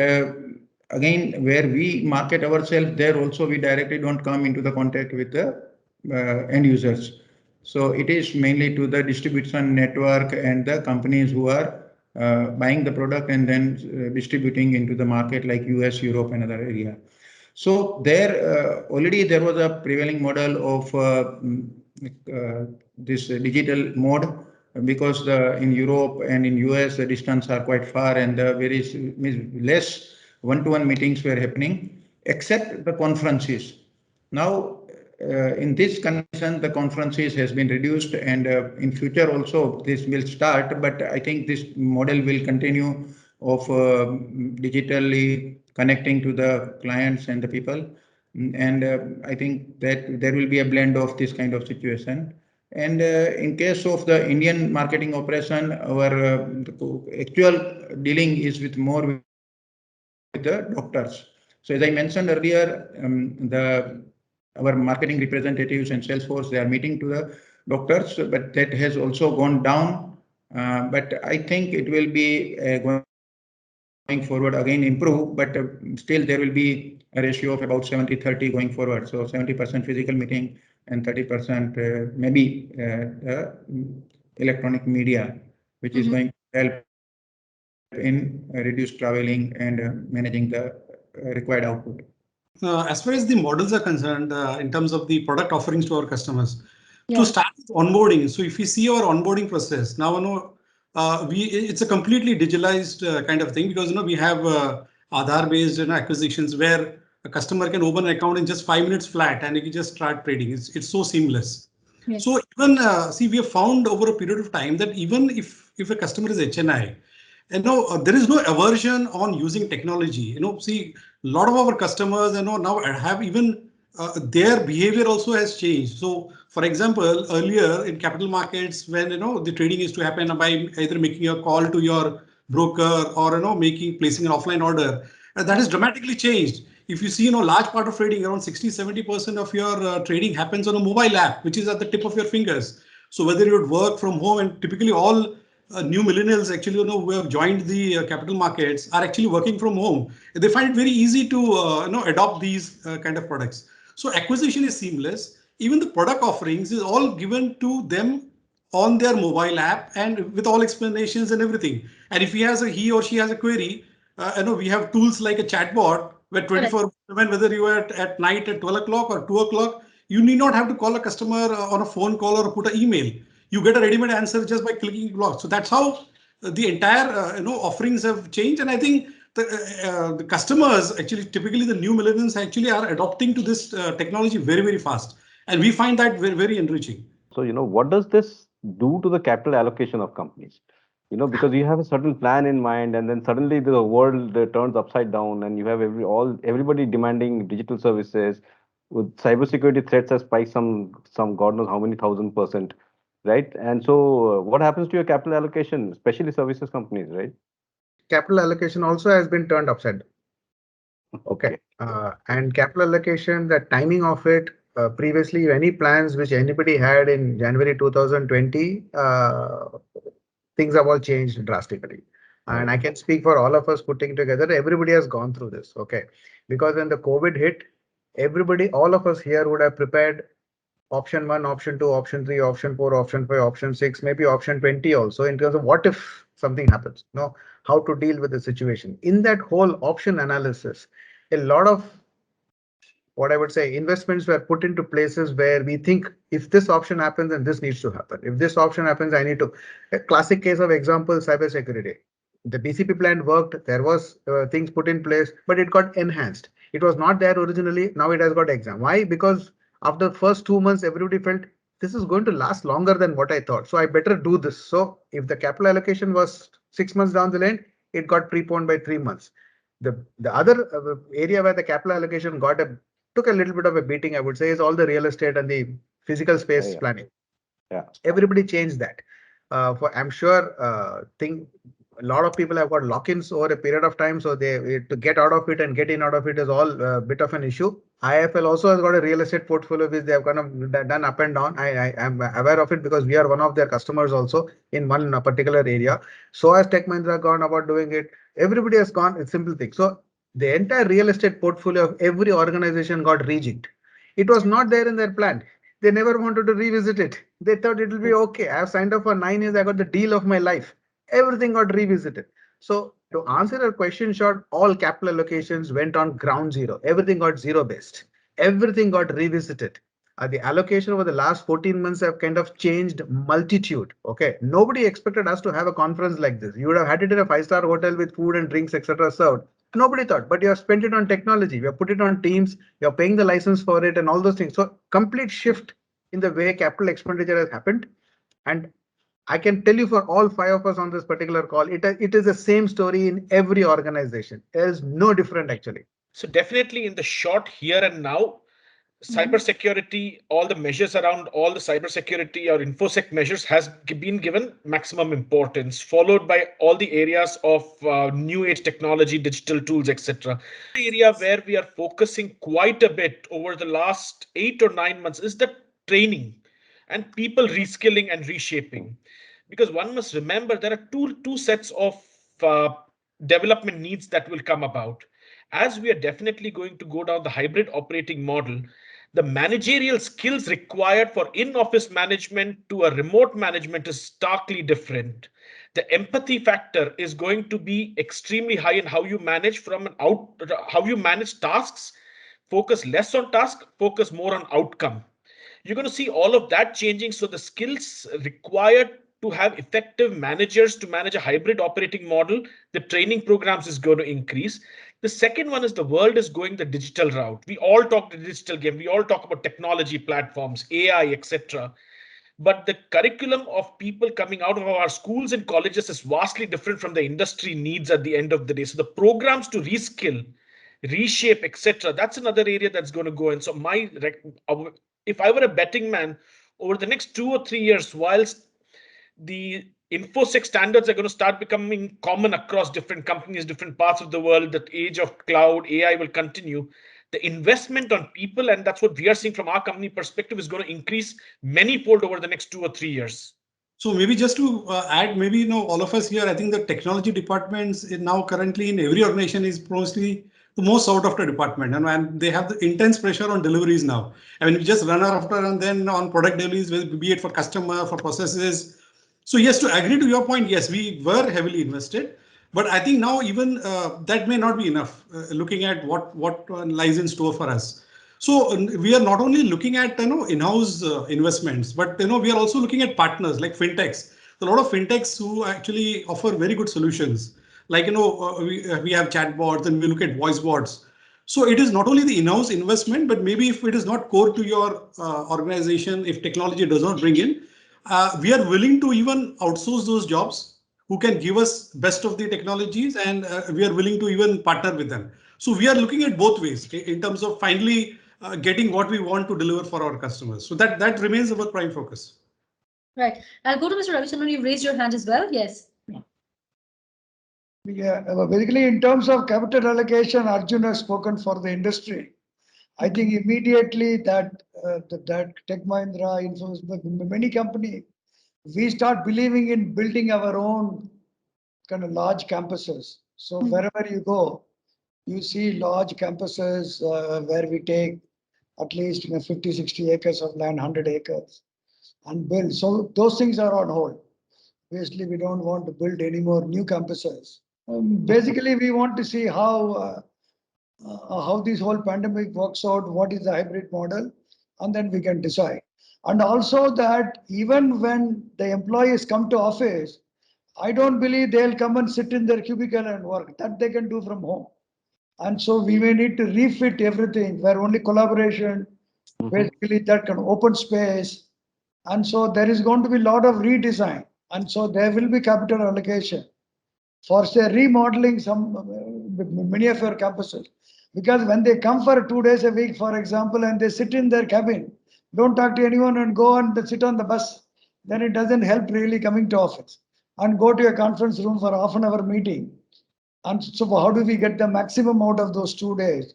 again, where we market ourselves, there also we directly don't come into the contact with the end users. So it is mainly to the distribution network and the companies who are buying the product and then distributing into the market like US, Europe, and other area. So there already there was a prevailing model of this digital mode, because in Europe and in US the distance are quite far and very less one-to-one meetings were happening, except the conferences. Now, in this condition, the conferences has been reduced, and in future also this will start. But I think this model will continue of digitally connecting to the clients and the people. And I think that there will be a blend of this kind of situation. And in case of the Indian marketing operation, our actual dealing is with more with the doctors. So as I mentioned earlier, our marketing representatives and sales force, they are meeting to the doctors, but that has also gone down. But I think it will be going forward again improve, but still there will be a ratio of about 70-30 going forward. So 70% physical meeting, and 30% maybe electronic media, which is going to help in reduced traveling and managing the required output. As far as the models are concerned, in terms of the product offerings to our customers, to start with onboarding. So if we see our onboarding process now, it's a completely digitalized kind of thing, because we have Aadhaar-based acquisitions where a customer can open an account in just 5 minutes flat and he can just start trading. It's so seamless. Yes. So even we have found over a period of time that even if a customer is HNI, there is no aversion on using technology. A lot of our customers, now have even their behavior also has changed. So, for example, earlier in capital markets, when the trading used to happen by either making a call to your broker or placing an offline order, that has dramatically changed. If you see, large part of trading, around 60-70% of your trading happens on a mobile app, which is at the tip of your fingers. So whether you would work from home, and typically all new millennials actually, who have joined the capital markets are actually working from home. They find it very easy to adopt these kind of products. So acquisition is seamless. Even the product offerings is all given to them on their mobile app and with all explanations and everything. And if he or she has a query, we have tools like a chatbot where 24/7, whether you are at night at 12 o'clock or 2 o'clock, you need not have to call a customer on a phone call or put an email. You get a ready-made answer just by clicking block. So that's how the entire offerings have changed. And I think the customers actually, typically the new millennials actually are adopting to this technology very, very fast. And we find that very, very enriching. So, what does this do to the capital allocation of companies? Because you have a certain plan in mind, and then suddenly the world turns upside down, and you have everybody demanding digital services. With cybersecurity threats has spiked some God knows how many 1000%, right? And so, what happens to your capital allocation, especially services companies, right? Capital allocation also has been turned upside down. Okay. And capital allocation, the timing of it, previously any plans which anybody had in January 2020, things have all changed drastically. And I can speak for all of us putting together, everybody has gone through this. Okay. Because when the COVID hit, all of us here would have prepared option 1, option 2, option 3, option 4, option 5, option 6, maybe option 20 also, in terms of what if something happens, how to deal with the situation. In that whole option analysis, a lot of what I would say investments were put into places where we think if this option happens, then this needs to happen. If this option happens, I need to. A classic case of example, cybersecurity. The BCP plan worked. There was things put in place, but it got enhanced. It was not there originally. Now it has got exam. Why? Because after the first 2 months, everybody felt this is going to last longer than what I thought. So I better do this. So if the capital allocation was 6 months down the line, it got preponed by 3 months. The other area where the capital allocation took a little bit of a beating, I would say, is all the real estate and the physical space planning. Yeah. Everybody changed that. I'm sure a lot of people have got lock-ins over a period of time, so to get out of it and get in out of it is all a bit of an issue. IIFL also has got a real estate portfolio which they have kind of done up and down. I am aware of it because we are one of their customers also in one particular area. So has Tech Mahindra gone about doing it. Everybody has gone. It's simple thing. So the entire real estate portfolio of every organization got rejigged. It was not there in their plan. They never wanted to revisit it. They thought it will be okay. I have signed up for 9 years. I got the deal of my life. Everything got revisited. So to answer your question short, all capital allocations went on ground zero. Everything got zero based. Everything got revisited. The allocation over the last 14 months have kind of changed multitude. Okay. Nobody expected us to have a conference like this. You would have had it in a 5-star hotel with food and drinks, etc. served. Nobody thought, but you have spent it on technology. You have put it on Teams. You're paying the license for it and all those things. So complete shift in the way capital expenditure has happened. And I can tell you for all 5 of us on this particular call, it is the same story in every organization. There is no different actually. So definitely in the short here and now, cybersecurity, all the measures around all the cybersecurity or InfoSec measures has been given maximum importance, followed by all the areas of new age technology, digital tools, etc. The area where we are focusing quite a bit over the last 8 or 9 months is the training and people reskilling and reshaping. Because one must remember there are two sets of development needs that will come about. As we are definitely going to go down the hybrid operating model, the managerial skills required for in-office management to a remote management is starkly different. The empathy factor is going to be extremely high in how you manage how you manage tasks, focus less on task, focus more on outcome. You're going to see all of that changing. So the skills required to have effective managers to manage a hybrid operating model, the training programs is going to increase. The second one is the world is going the digital route. We all talk the digital game. We all talk about technology platforms, AI, etc. But the curriculum of people coming out of our schools and colleges is vastly different from the industry needs at the end of the day. So the programs to reskill, reshape, etc. That's another area that's going to go in. So if I were a betting man, over the next 2 or 3 years, whilst the InfoSec standards are going to start becoming common across different companies, different parts of the world, that age of cloud, AI will continue. The investment on people, and that's what we are seeing from our company perspective, is going to increase many-fold over the next 2 or 3 years. So maybe just to add, maybe all of us here, I think the technology departments now currently in every organization is mostly the most sought after department, and they have the intense pressure on deliveries now. I mean, we just run after and then on product deliveries, be it for customer, for processes. So yes, to agree to your point, yes, we were heavily invested, but I think now even that may not be enough. Looking at what lies in store for us. So we are not only looking at in-house investments, but we are also looking at partners like fintechs. A lot of fintechs who actually offer very good solutions. Like we have chatbots and we look at voice bots. So it is not only the in-house investment, but maybe if it is not core to your organization, if technology does not bring in, we are willing to even outsource those jobs who can give us best of the technologies, and we are willing to even partner with them. So we are looking at both ways in terms of finally getting what we want to deliver for our customers. So that remains our prime focus. Right. I'll go to Mr. Ravichandran. You've raised your hand as well. Yes. Yeah, basically in terms of capital allocation, Arjun has spoken for the industry. I think immediately that Tech Mahindra, Infosys, many companies, we start believing in building our own kind of large campuses. So wherever you go, you see large campuses where we take at least 50, 60 acres of land, 100 acres and build. So those things are on hold. Basically, we don't want to build any more new campuses. Basically, we want to see how this whole pandemic works out, what is the hybrid model, and then we can decide. And also that even when the employees come to office, I don't believe they'll come and sit in their cubicle and work. That they can do from home. And so we may need to refit everything where only collaboration, basically that kind of open space. And so there is going to be a lot of redesign. And so there will be capital allocation for say remodeling many of your campuses. Because when they come for 2 days a week, for example, and they sit in their cabin, don't talk to anyone and go and sit on the bus, then it doesn't help really coming to office. And go to a conference room for half an hour meeting. And so how do we get the maximum out of those 2 days?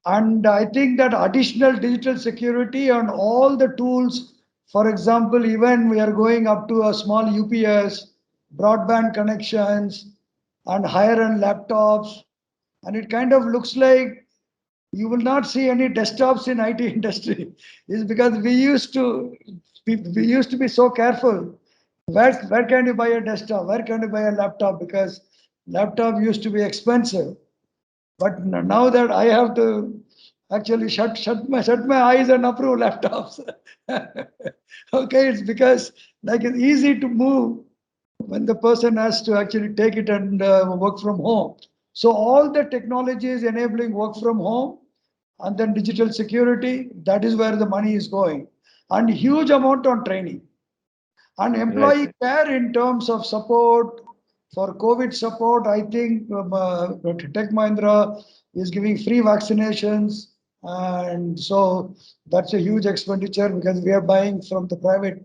And I think that additional digital security and all the tools, for example, even we are going up to a small UPS, broadband connections, and higher-end laptops. And it kind of looks like you will not see any desktops in IT industry. It's because we used to be so careful. Where can you buy a desktop? Where can you buy a laptop? Because laptop used to be expensive. But now that I have to actually shut my eyes and approve laptops. Okay, it's because like it's easy to move when the person has to actually take it and work from home. So all the technology is enabling work from home, and then digital security, that is where the money is going. And huge amount on training. And employee care in terms of support, for COVID support, I think Tech Mahindra is giving free vaccinations. And so that's a huge expenditure because we are buying from the private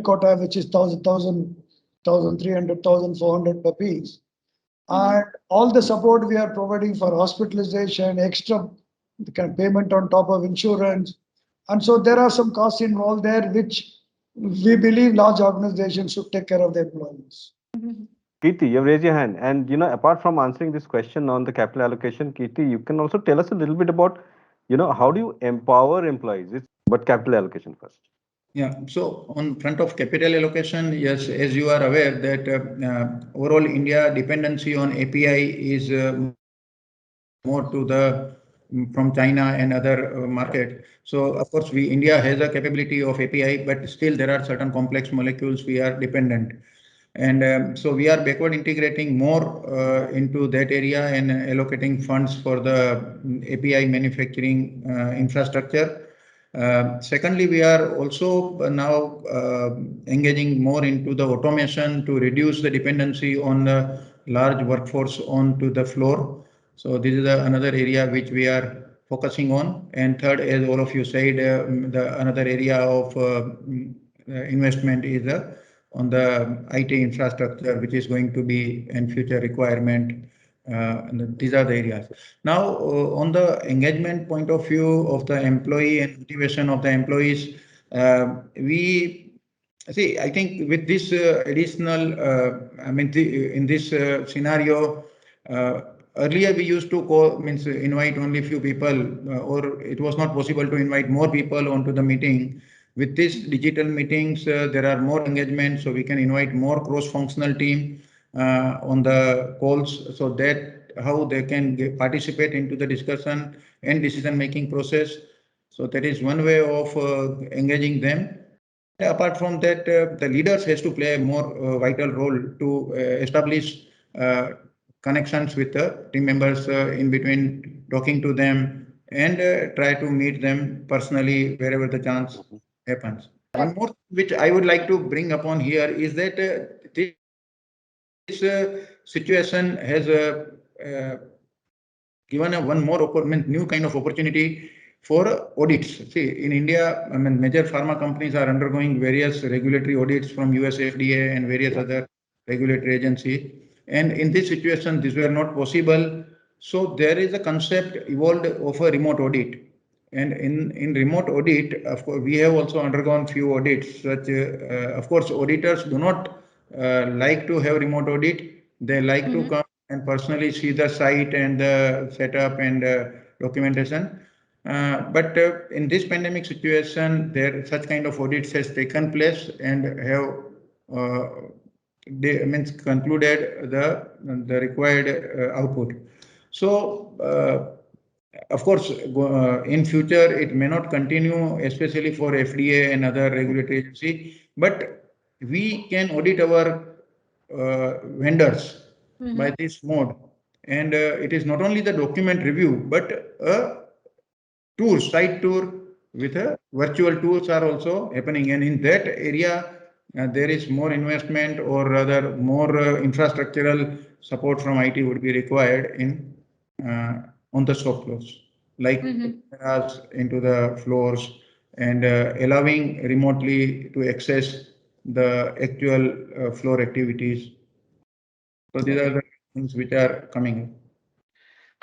quota, which is 1,300, 1,400 per piece. And all the support we are providing for hospitalization, extra kind of payment on top of insurance. And so there are some costs involved there, which we believe large organizations should take care of their employees. Kirti, you've raised your hand. And, apart from answering this question on the capital allocation, Kirti, you can also tell us a little bit about how do you empower employees? But capital allocation first. Yeah, so on front of capital allocation, yes, as you are aware that overall India dependency on API is more to the from China and other market. So of course, India has a capability of API, but still there are certain complex molecules we are dependent. And so we are backward integrating more into that area and allocating funds for the API manufacturing infrastructure. Secondly, we are also now engaging more into the automation to reduce the dependency on the large workforce onto the floor. So this is another area which we are focusing on. And third, as all of you said, another area of investment is on the IT infrastructure, which is going to be a future requirement. These are the areas. Now, on the engagement point of view of the employee and motivation of the employees, we see, I think with this additional, in this scenario, earlier we used to invite only few people, or it was not possible to invite more people onto the meeting. With this digital meetings, there are more engagement, so we can invite more cross-functional team on the calls, so that how they can participate into the discussion and decision-making process. So that is one way of engaging them. Apart from that, the leaders has to play a more vital role to establish connections with the team members in between, talking to them and try to meet them personally wherever the chance happens. One more which I would like to bring upon here is that this situation has given one more new kind of opportunity for audits. See, in India, major pharma companies are undergoing various regulatory audits from US FDA and various other regulatory agencies. And in this situation, these were not possible. So there is a concept evolved of a remote audit. And in remote audit, of course, we have also undergone few audits. Such, of course, auditors do not like to have remote audit. They like to come and personally see the site and the setup and documentation. But in this pandemic situation, such kind of audits has taken place and have concluded the required output. So of course, in future it may not continue, especially for FDA and other regulatory agency, but we can audit our vendors by this mode. And it is not only the document review, but a tour, site tour with virtual tours are also happening. And in that area, there is more investment, or rather more infrastructural support from IT would be required in on the shop floors, like cameras into the floors and allowing remotely to access the actual floor activities. So these are the things which are coming.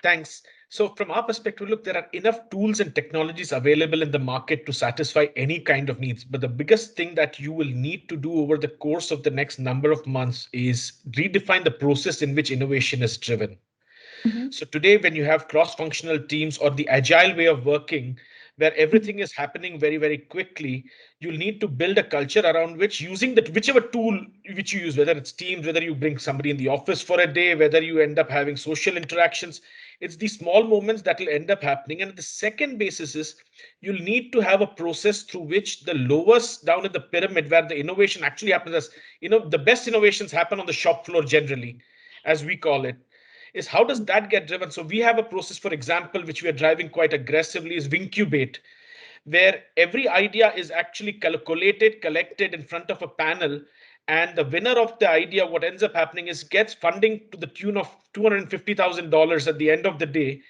Thanks. So from our perspective, look, there are enough tools and technologies available in the market to satisfy any kind of needs. But the biggest thing that you will need to do over the course of the next number of months is redefine the process in which innovation is driven. So today, when you have cross-functional teams or the agile way of working, where everything is happening very, very quickly, you'll need to build a culture around which, using that whichever tool which you use, whether it's Teams, whether you bring somebody in the office for a day, whether you end up having social interactions, it's these small moments that will end up happening. And the second basis is you'll need to have a process through which the lowest down in the pyramid, where the innovation actually happens, as the best innovations happen on the shop floor generally, as we call it, is how does that get driven? So we have a process, for example, which we are driving quite aggressively, is Wincubate, where every idea is actually collated, collected in front of a panel. And the winner of the idea, what ends up happening is gets funding to the tune of $250,000 at the end of the day,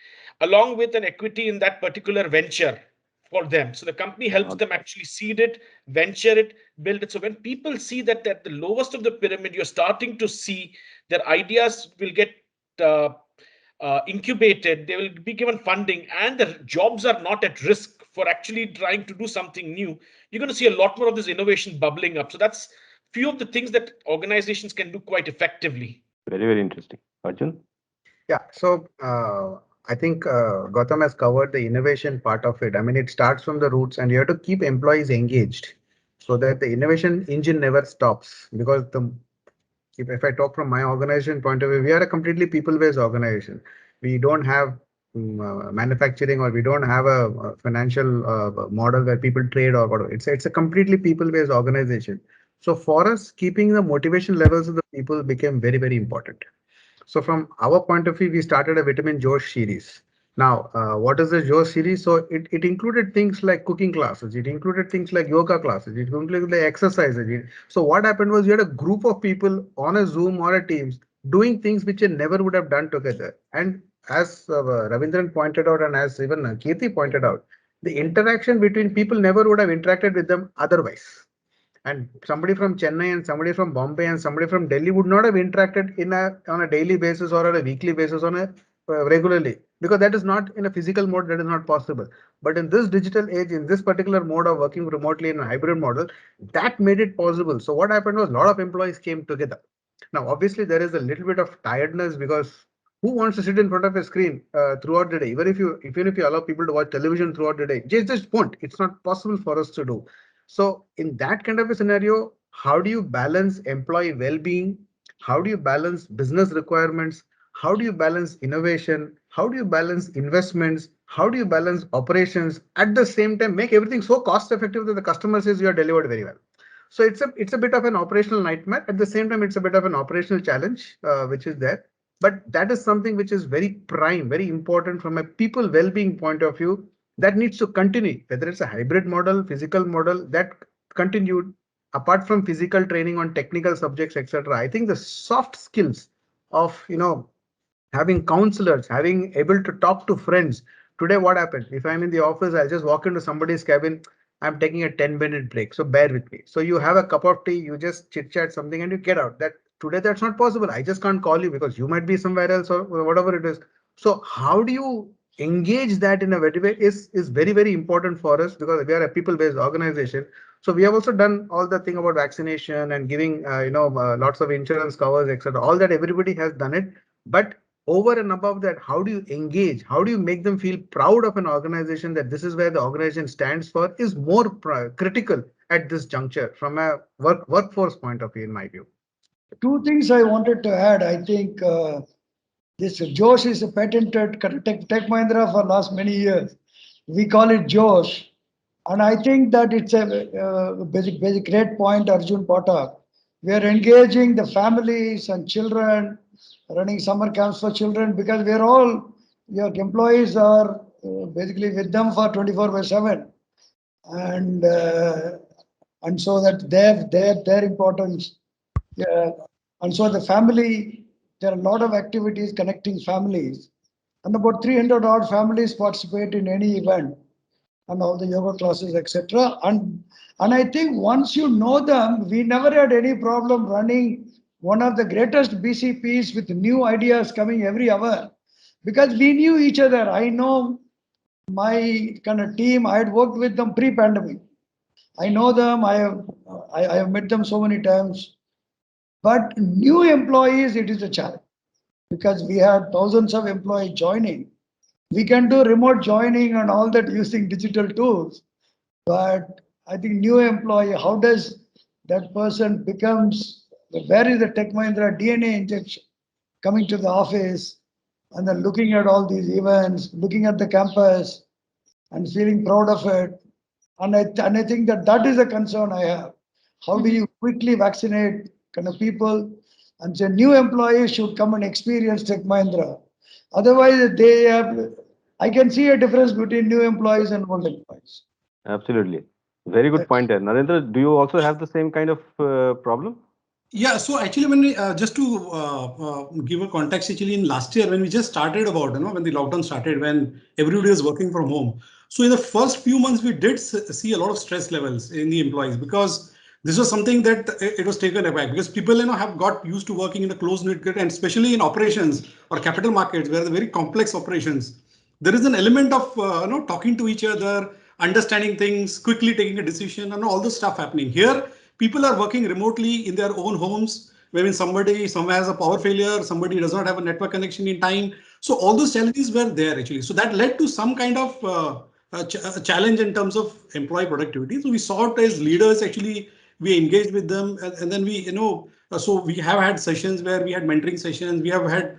along with an equity in that particular venture for them. So the company helps them actually seed it, venture it, build it. So when people see that at the lowest of the pyramid, you're starting to see their ideas will get incubated, they will be given funding, and the jobs are not at risk for actually trying to do something new, you're going to see a lot more of this innovation bubbling up. So that's few of the things that organizations can do quite effectively. Very, very interesting. Arjun? Yeah, so I think Gautam has covered the innovation part of it. I mean, it starts from the roots and you have to keep employees engaged so that the innovation engine never stops. Because if I talk from my organization point of view, we are a completely people-based organization. We don't have manufacturing, or we don't have a financial model where people trade or whatever. It's a completely people-based organization. So for us, keeping the motivation levels of the people became very, very important. So from our point of view, we started a Vitamin Josh series. Now, what is the Josh series? So it included things like cooking classes. It included things like yoga classes. It included the exercises. So what happened was you had a group of people on a Zoom or a Teams doing things which they never would have done together. And as Ravindran pointed out, and as even Kirti pointed out, the interaction between people never would have interacted with them otherwise. And somebody from Chennai and somebody from Bombay and somebody from Delhi would not have interacted on a daily basis or on a weekly basis on a regularly, because that is not in a physical mode, that is not possible. But in this digital age, in this particular mode of working remotely in a hybrid model, that made it possible. So what happened was a lot of employees came together. Now, obviously, there is a little bit of tiredness, because who wants to sit in front of a screen throughout the day? Even if you allow people to watch television throughout the day, just won't. It's not possible for us to do. So in that kind of a scenario, how do you balance employee well-being? How do you balance business requirements? How do you balance innovation? How do you balance investments? How do you balance operations at the same time, make everything so cost effective that the customer says you are delivered very well? So it's a bit of an operational nightmare. At the same time, it's a bit of an operational challenge, which is there. But that is something which is very prime, very important from a people well-being point of view, that needs to continue, whether it's a hybrid model, physical model, that continued apart from physical training on technical subjects, etc. I think the soft skills of, having counselors, having able to talk to friends. Today, what happened? If I'm in the office, I'll just walk into somebody's cabin. I'm taking a 10-minute break. So bear with me. So you have a cup of tea, you just chit chat something and you get out. That today, that's not possible. I just can't call you because you might be somewhere else or whatever it is. So how do you engage that in a very way is very, very important for us, because we are a people-based organization. So we have also done all the thing about vaccination and giving, lots of insurance covers, etc. All that everybody has done it. But over and above that, how do you engage? How do you make them feel proud of an organization, that this is where the organization stands for, is more critical at this juncture from a workforce point of view, in my view. Two things I wanted to add. I think this Josh is a patented Tech Mahindra for last many years. We call it Josh. And I think that it's a basic great point, Arjun Pathak. We are engaging the families and children, running summer camps for children, because your employees are basically with them for 24/7. And so that their importance. And so the family, there are a lot of activities connecting families. And about 300 odd families participate in any event, and all the yoga classes, etc. And I think once you know them, we never had any problem running one of the greatest BCPs with new ideas coming every hour, because we knew each other. I know my kind of team. I had worked with them pre-pandemic. I know them. I have met them so many times. But new employees, it is a challenge, because we had thousands of employees joining. We can do remote joining and all that using digital tools. But I think new employee, how does that person becomes, where is the Tech Mahindra DNA injection? Coming to the office and then looking at all these events, looking at the campus and feeling proud of it. And I think that is a concern I have. How do you quickly vaccinate kind of people? And so new employees should come and experience Tech Mahindra. Otherwise, I can see a difference between new employees and old employees. Absolutely. Very good point there. Narendra, do you also have the same kind of problem? Yeah, so actually, when we just to give a context, actually in last year when we just started about, when the lockdown started, when everybody was working from home. So in the first few months, we did see a lot of stress levels in the employees, because this was something that it was taken aback, because people have got used to working in a close-knit group, and especially in operations or capital markets, where the very complex operations, there is an element of talking to each other, understanding things, quickly taking a decision, and all this stuff happening. Here, people are working remotely in their own homes. Maybe somebody somewhere has a power failure, somebody does not have a network connection in time. So all those challenges were there actually. So that led to some kind of a challenge in terms of employee productivity. So we saw it as leaders actually, we engaged with them, and then we, so we have had sessions where we had mentoring sessions, we have had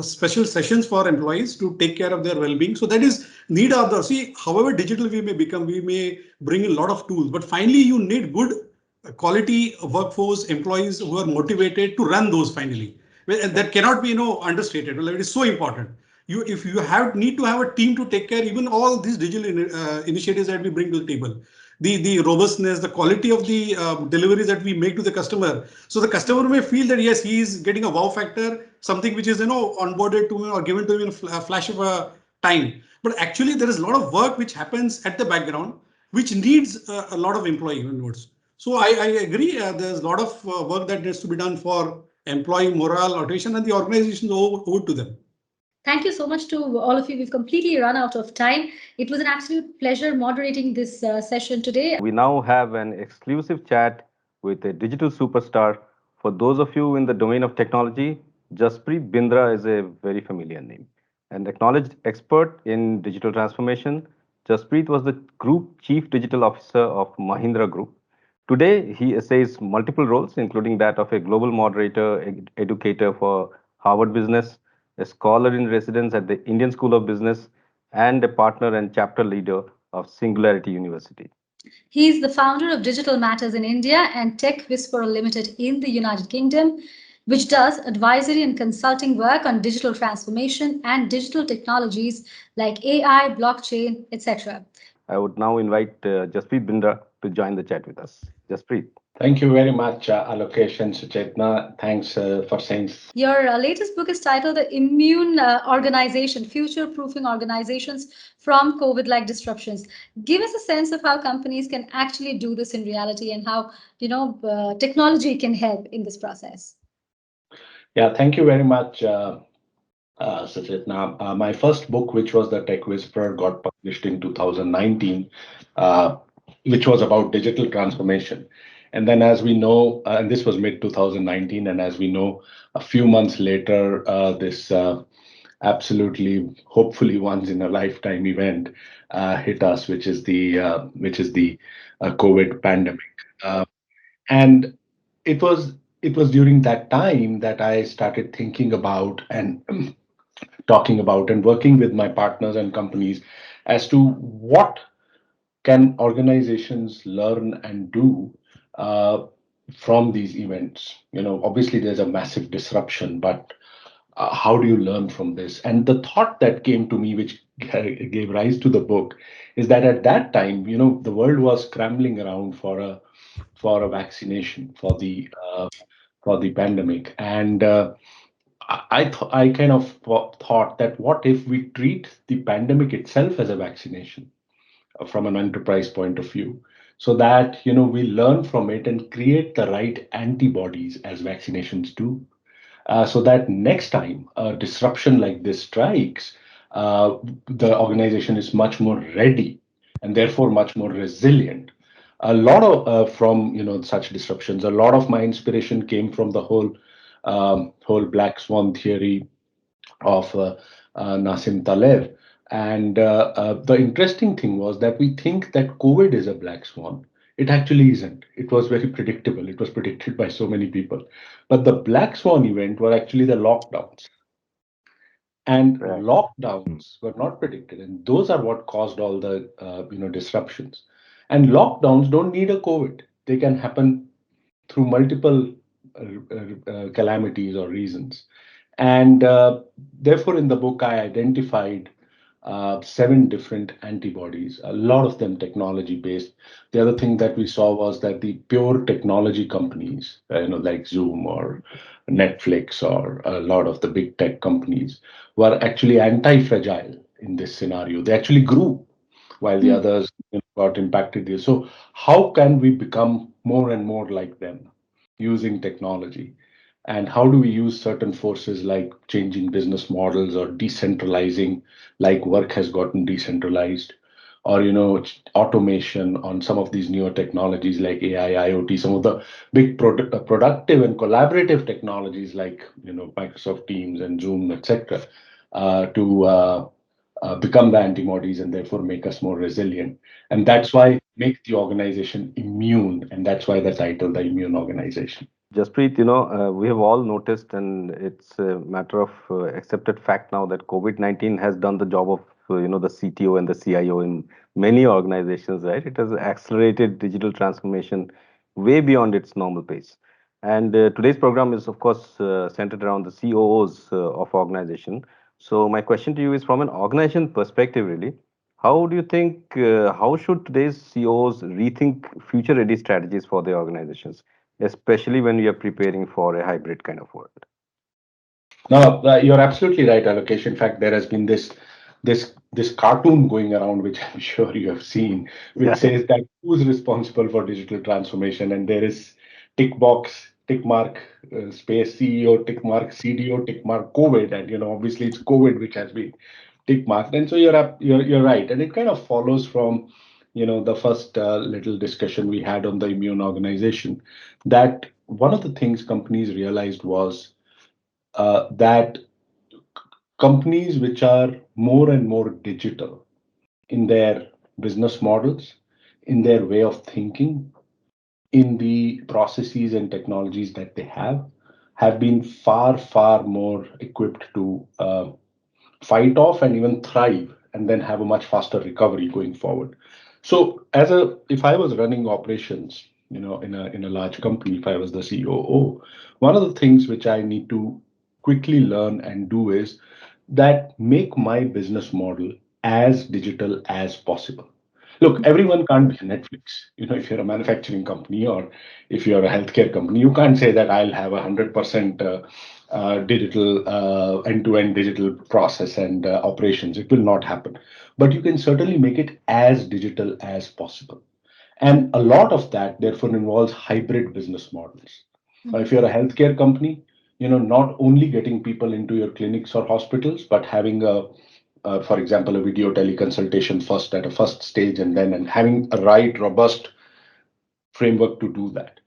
special sessions for employees to take care of their well-being. So that is need of the, see, however digital we may become, we may bring a lot of tools, but finally you need good quality workforce, employees who are motivated to run those finally. Well, and that cannot be, understated. Well, it is so important. If you need to have a team to take care, even all these digital initiatives that we bring to the table, the robustness, the quality of the deliveries that we make to the customer. So the customer may feel that yes, he is getting a wow factor, something which is onboarded to him or given to him in a flash of a time. But actually, there is a lot of work which happens at the background, which needs a lot of employee inputs. So I agree. There's a lot of work that needs to be done for employee morale, automation, and the organizations over to them. Thank you so much to all of you. We've completely run out of time. It was an absolute pleasure moderating this session today. We now have an exclusive chat with a digital superstar. For those of you in the domain of technology, Jaspreet Bindra is a very familiar name. An acknowledged expert in digital transformation, Jaspreet was the Group Chief Digital Officer of Mahindra Group. Today, he essays multiple roles, including that of a global moderator, educator for Harvard Business, a scholar in residence at the Indian School of Business, and a partner and chapter leader of Singularity University. He is the founder of Digital Matters in India and Tech Whisperer Limited in the United Kingdom, which does advisory and consulting work on digital transformation and digital technologies like AI, blockchain, etc. I would now invite Jaspreet Bindra to join the chat with us. Jaspreet. Thank you very much, Alokesh and Suchetna. Thanks for saying. Your latest book is titled The Immune Organization, Future-Proofing Organizations from COVID-like Disruptions. Give us a sense of how companies can actually do this in reality and how, technology can help in this process. Yeah, thank you very much, Suchetna. My first book, which was The Tech Whisperer, got published in 2019, which was about digital transformation. And then, as we know, and this was mid 2019, and as we know, a few months later, this absolutely, hopefully, once in a lifetime event hit us, which is the COVID pandemic. And it was during that time that I started thinking about and talking about and working with my partners and companies as to what can organizations learn and do from these events. Obviously there's a massive disruption, but how do you learn from this? And the thought that came to me, which gave rise to the book, is that at that time, the world was scrambling around for a vaccination for the pandemic, and I kind of thought that what if we treat the pandemic itself as a vaccination from an enterprise point of view, so that we learn from it and create the right antibodies as vaccinations do, so that next time a disruption like this strikes, the organization is much more ready and therefore much more resilient. A lot of from such disruptions, a lot of my inspiration came from the whole black swan theory of Nassim Taleb. And the interesting thing was that we think that COVID is a black swan. It actually isn't. It was very predictable. It was predicted by so many people. But the black swan event were actually the lockdowns. And lockdowns were not predicted. And those are what caused all the disruptions. And lockdowns don't need a COVID. They can happen through multiple calamities or reasons. And therefore, in the book, I identified 7 different antibodies, a lot of them technology based. The other thing that we saw was that the pure technology companies, like Zoom or Netflix or a lot of the big tech companies, were actually anti-fragile in this scenario. They actually grew while the others got impacted. So how can we become more and more like them using technology? And how do we use certain forces like changing business models or decentralizing, like work has gotten decentralized, or automation on some of these newer technologies like AI, IoT, some of the big productive and collaborative technologies like Microsoft Teams and Zoom, etc. to become the antibodies and therefore make us more resilient. And that's why make the organization immune, and that's why the title, the immune organization. Jaspreet, we have all noticed, and it's a matter of accepted fact now that COVID-19 has done the job of, the CTO and the CIO in many organizations, right? It has accelerated digital transformation way beyond its normal pace. And today's program is, of course, centered around the COOs of organization. So my question to you is from an organization perspective, really. How do you think, how should today's COOs rethink future-ready strategies for their organizations, especially when we are preparing for a hybrid kind of world? No, you're absolutely right, Alokesh. In fact, there has been this cartoon going around, which I'm sure you have seen, which says that who's responsible for digital transformation, and there is tick box, tick mark, space CEO, tick mark CDO, tick mark COVID, and obviously it's COVID which has been tick marked. And so you're right, and it kind of follows from the first little discussion we had on the immune organization, that one of the things companies realized was that companies which are more and more digital in their business models, in their way of thinking, in the processes and technologies that they have been far, far more equipped to fight off and even thrive, and then have a much faster recovery going forward. So, if I was running operations, in a large company, if I was the COO, one of the things which I need to quickly learn and do is that make my business model as digital as possible. Look, everyone can't be Netflix. If you're a manufacturing company or if you're a healthcare company, you can't say that I'll have 100% digital, end-to-end digital process and operations. It will not happen. But you can certainly make it as digital as possible. And a lot of that, therefore, involves hybrid business models. If you're a healthcare company, not only getting people into your clinics or hospitals, but having for example, a video teleconsultation first at a first stage, and having a right, robust framework to do that.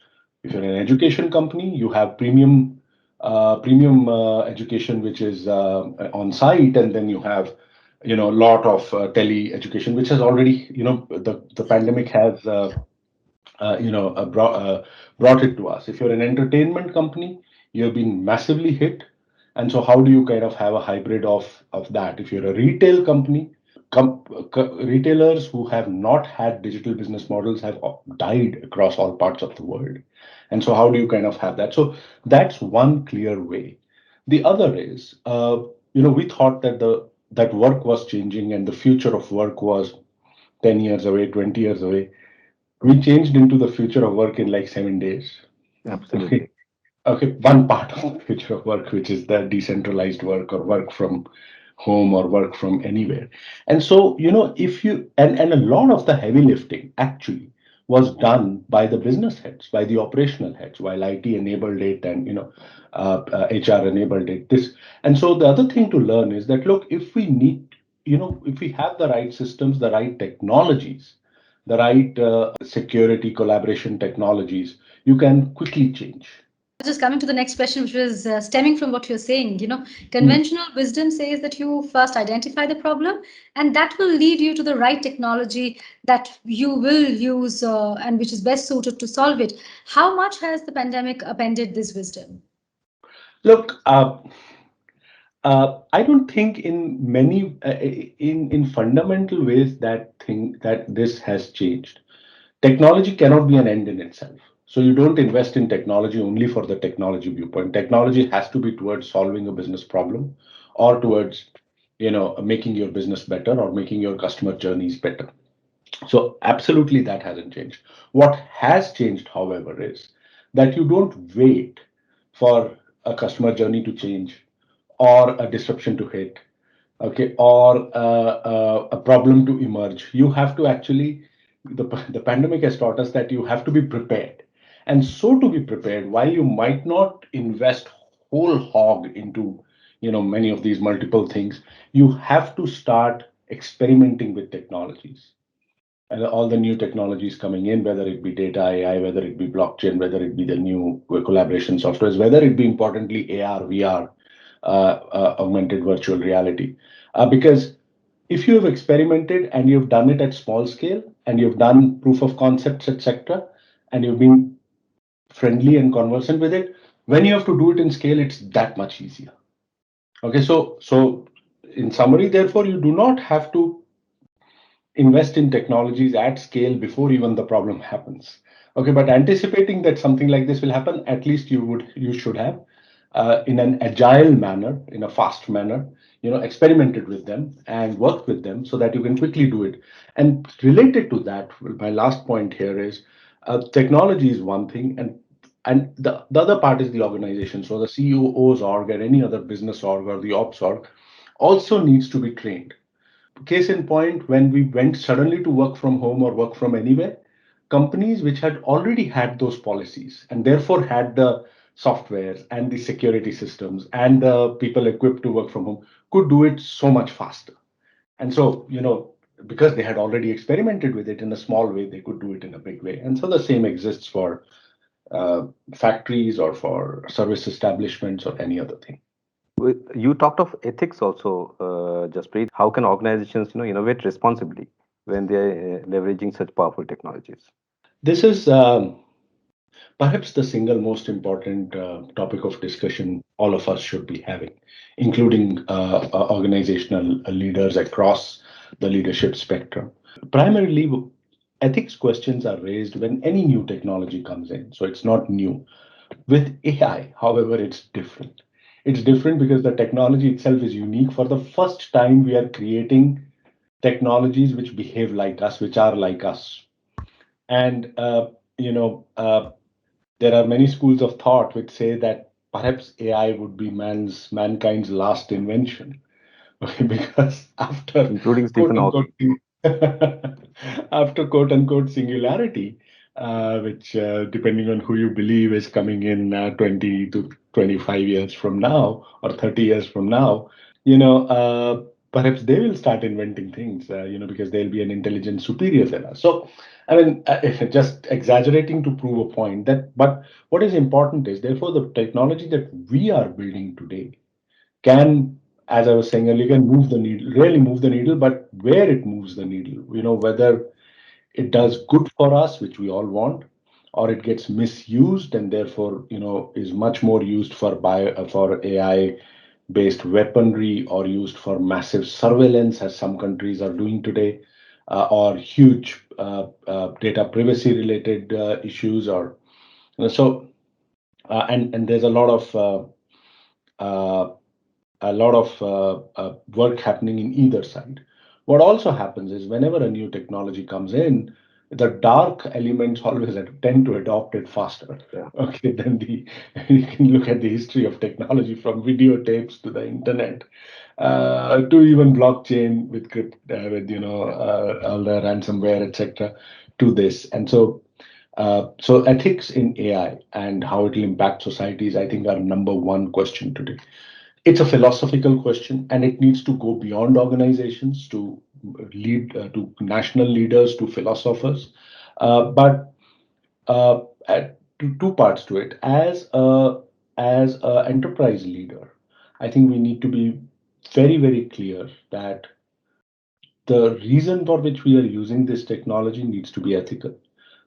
If you're an education company, you have premium education, which is on site, and then you have a lot of tele education, which has already the pandemic has brought it to us. If you're an entertainment company, you have been massively hit. And so how do you kind of have a hybrid of that? If you're a retail company, retailers who have not had digital business models have died across all parts of the world. And so how do you kind of have that? So that's one clear way. The other is, we thought that work was changing and the future of work was 10 years away, 20 years away. We changed into the future of work in like 7 days. Absolutely. Okay, one part of the future of work, which is the decentralized work or work from home or work from anywhere. And so, if you, and a lot of the heavy lifting actually was done by the business heads, by the operational heads, while IT enabled it and, HR enabled it. And so the other thing to learn is that, look, if we need, if we have the right systems, the right technologies, the right security collaboration technologies, you can quickly change. Just coming to the next question, which was stemming from what you're saying, conventional wisdom says that you first identify the problem, and that will lead you to the right technology that you will use and which is best suited to solve it. How much has the pandemic upended this wisdom? Look, I don't think in many in fundamental ways that this has changed. Technology cannot be an end in itself. So you don't invest in technology only for the technology viewpoint. Technology has to be towards solving a business problem or towards, making your business better or making your customer journeys better. So absolutely that hasn't changed. What has changed, however, is that you don't wait for a customer journey to change or a disruption to hit, okay, or a problem to emerge. You have to actually, the pandemic has taught us that you have to be prepared. And so to be prepared, while you might not invest whole hog into, many of these multiple things, you have to start experimenting with technologies. And all the new technologies coming in, whether it be data AI, whether it be blockchain, whether it be the new collaboration softwares, whether it be importantly AR, VR, augmented virtual reality. Because if you have experimented and you've done it at small scale and you've done proof of concepts, etc., and you've been friendly and conversant with it, when you have to do it in scale, it's that much easier. Okay, so in summary, therefore, you do not have to invest in technologies at scale before even the problem happens. Okay, but anticipating that something like this will happen, at least you should have, in an agile manner, in a fast manner, experimented with them and worked with them so that you can quickly do it. And related to that, my last point here is technology is one thing, and the other part is the organization. So the CEO's org or any other business org or the ops org also needs to be trained. Case in point, when we went suddenly to work from home or work from anywhere, companies which had already had those policies and therefore had the software and the security systems and the people equipped to work from home could do it so much faster. And so, because they had already experimented with it in a small way, they could do it in a big way. And so the same exists for factories or for service establishments or any other thing. You talked of ethics also, Jaspreet. How can organizations, innovate responsibly when they're leveraging such powerful technologies? This is perhaps the single most important topic of discussion all of us should be having, including organizational leaders across the leadership spectrum. Primarily, ethics questions are raised when any new technology comes in, so it's not new. With AI, however, it's different. It's different because the technology itself is unique. For the first time, we are creating technologies which behave like us, which are like us. And, there are many schools of thought which say that perhaps AI would be mankind's last invention. Okay, because after Including Stephen Hawking. after quote unquote singularity, which depending on who you believe is coming in 20 to 25 years from now or 30 years from now, perhaps they will start inventing things, because they'll be an intelligence superior than us. So, I mean, just exaggerating to prove a point but what is important is, therefore, the technology that we are building today can, as I was saying earlier, can move the needle, really move the needle, but where it moves the needle, whether it does good for us, which we all want, or it gets misused and therefore, is much more used for AI-based weaponry or used for massive surveillance, as some countries are doing today, or huge data privacy-related issues, or so. And there's a lot of work happening in either side. What also happens is, whenever a new technology comes in, the dark elements always tend to adopt it faster. Yeah. Okay, then you can look at the history of technology, from videotapes to the internet, to even blockchain with all the ransomware, etc., to this. And so ethics in AI and how it will impact societies, I think, are number one question today. It's a philosophical question, and it needs to go beyond organizations to lead to national leaders, to philosophers. But two parts to it. As a enterprise leader, I think we need to be very, very clear that the reason for which we are using this technology needs to be ethical.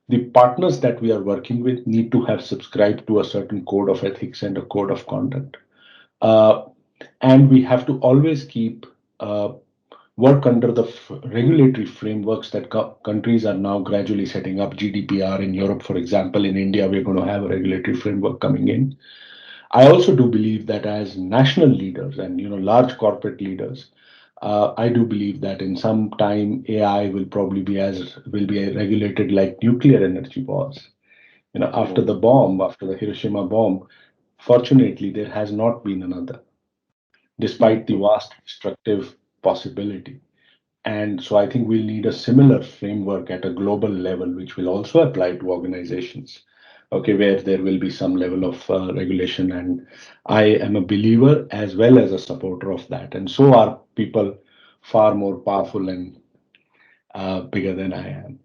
The partners that we are working with need to have subscribed to a certain code of ethics and a code of conduct. And we have to always keep work under the regulatory frameworks that countries are now gradually setting up. GDPR in Europe, for example. In India, we're going to have a regulatory framework coming in. I also do believe that as national leaders and large corporate leaders, I do believe that in some time AI will probably be regulated like nuclear energy was. After the Hiroshima bomb, fortunately, there has not been another, despite the vast destructive possibility. And so I think we'll need a similar framework at a global level, which will also apply to organizations, okay, where there will be some level of regulation. And I am a believer as well as a supporter of that. And so are people far more powerful and bigger than I am.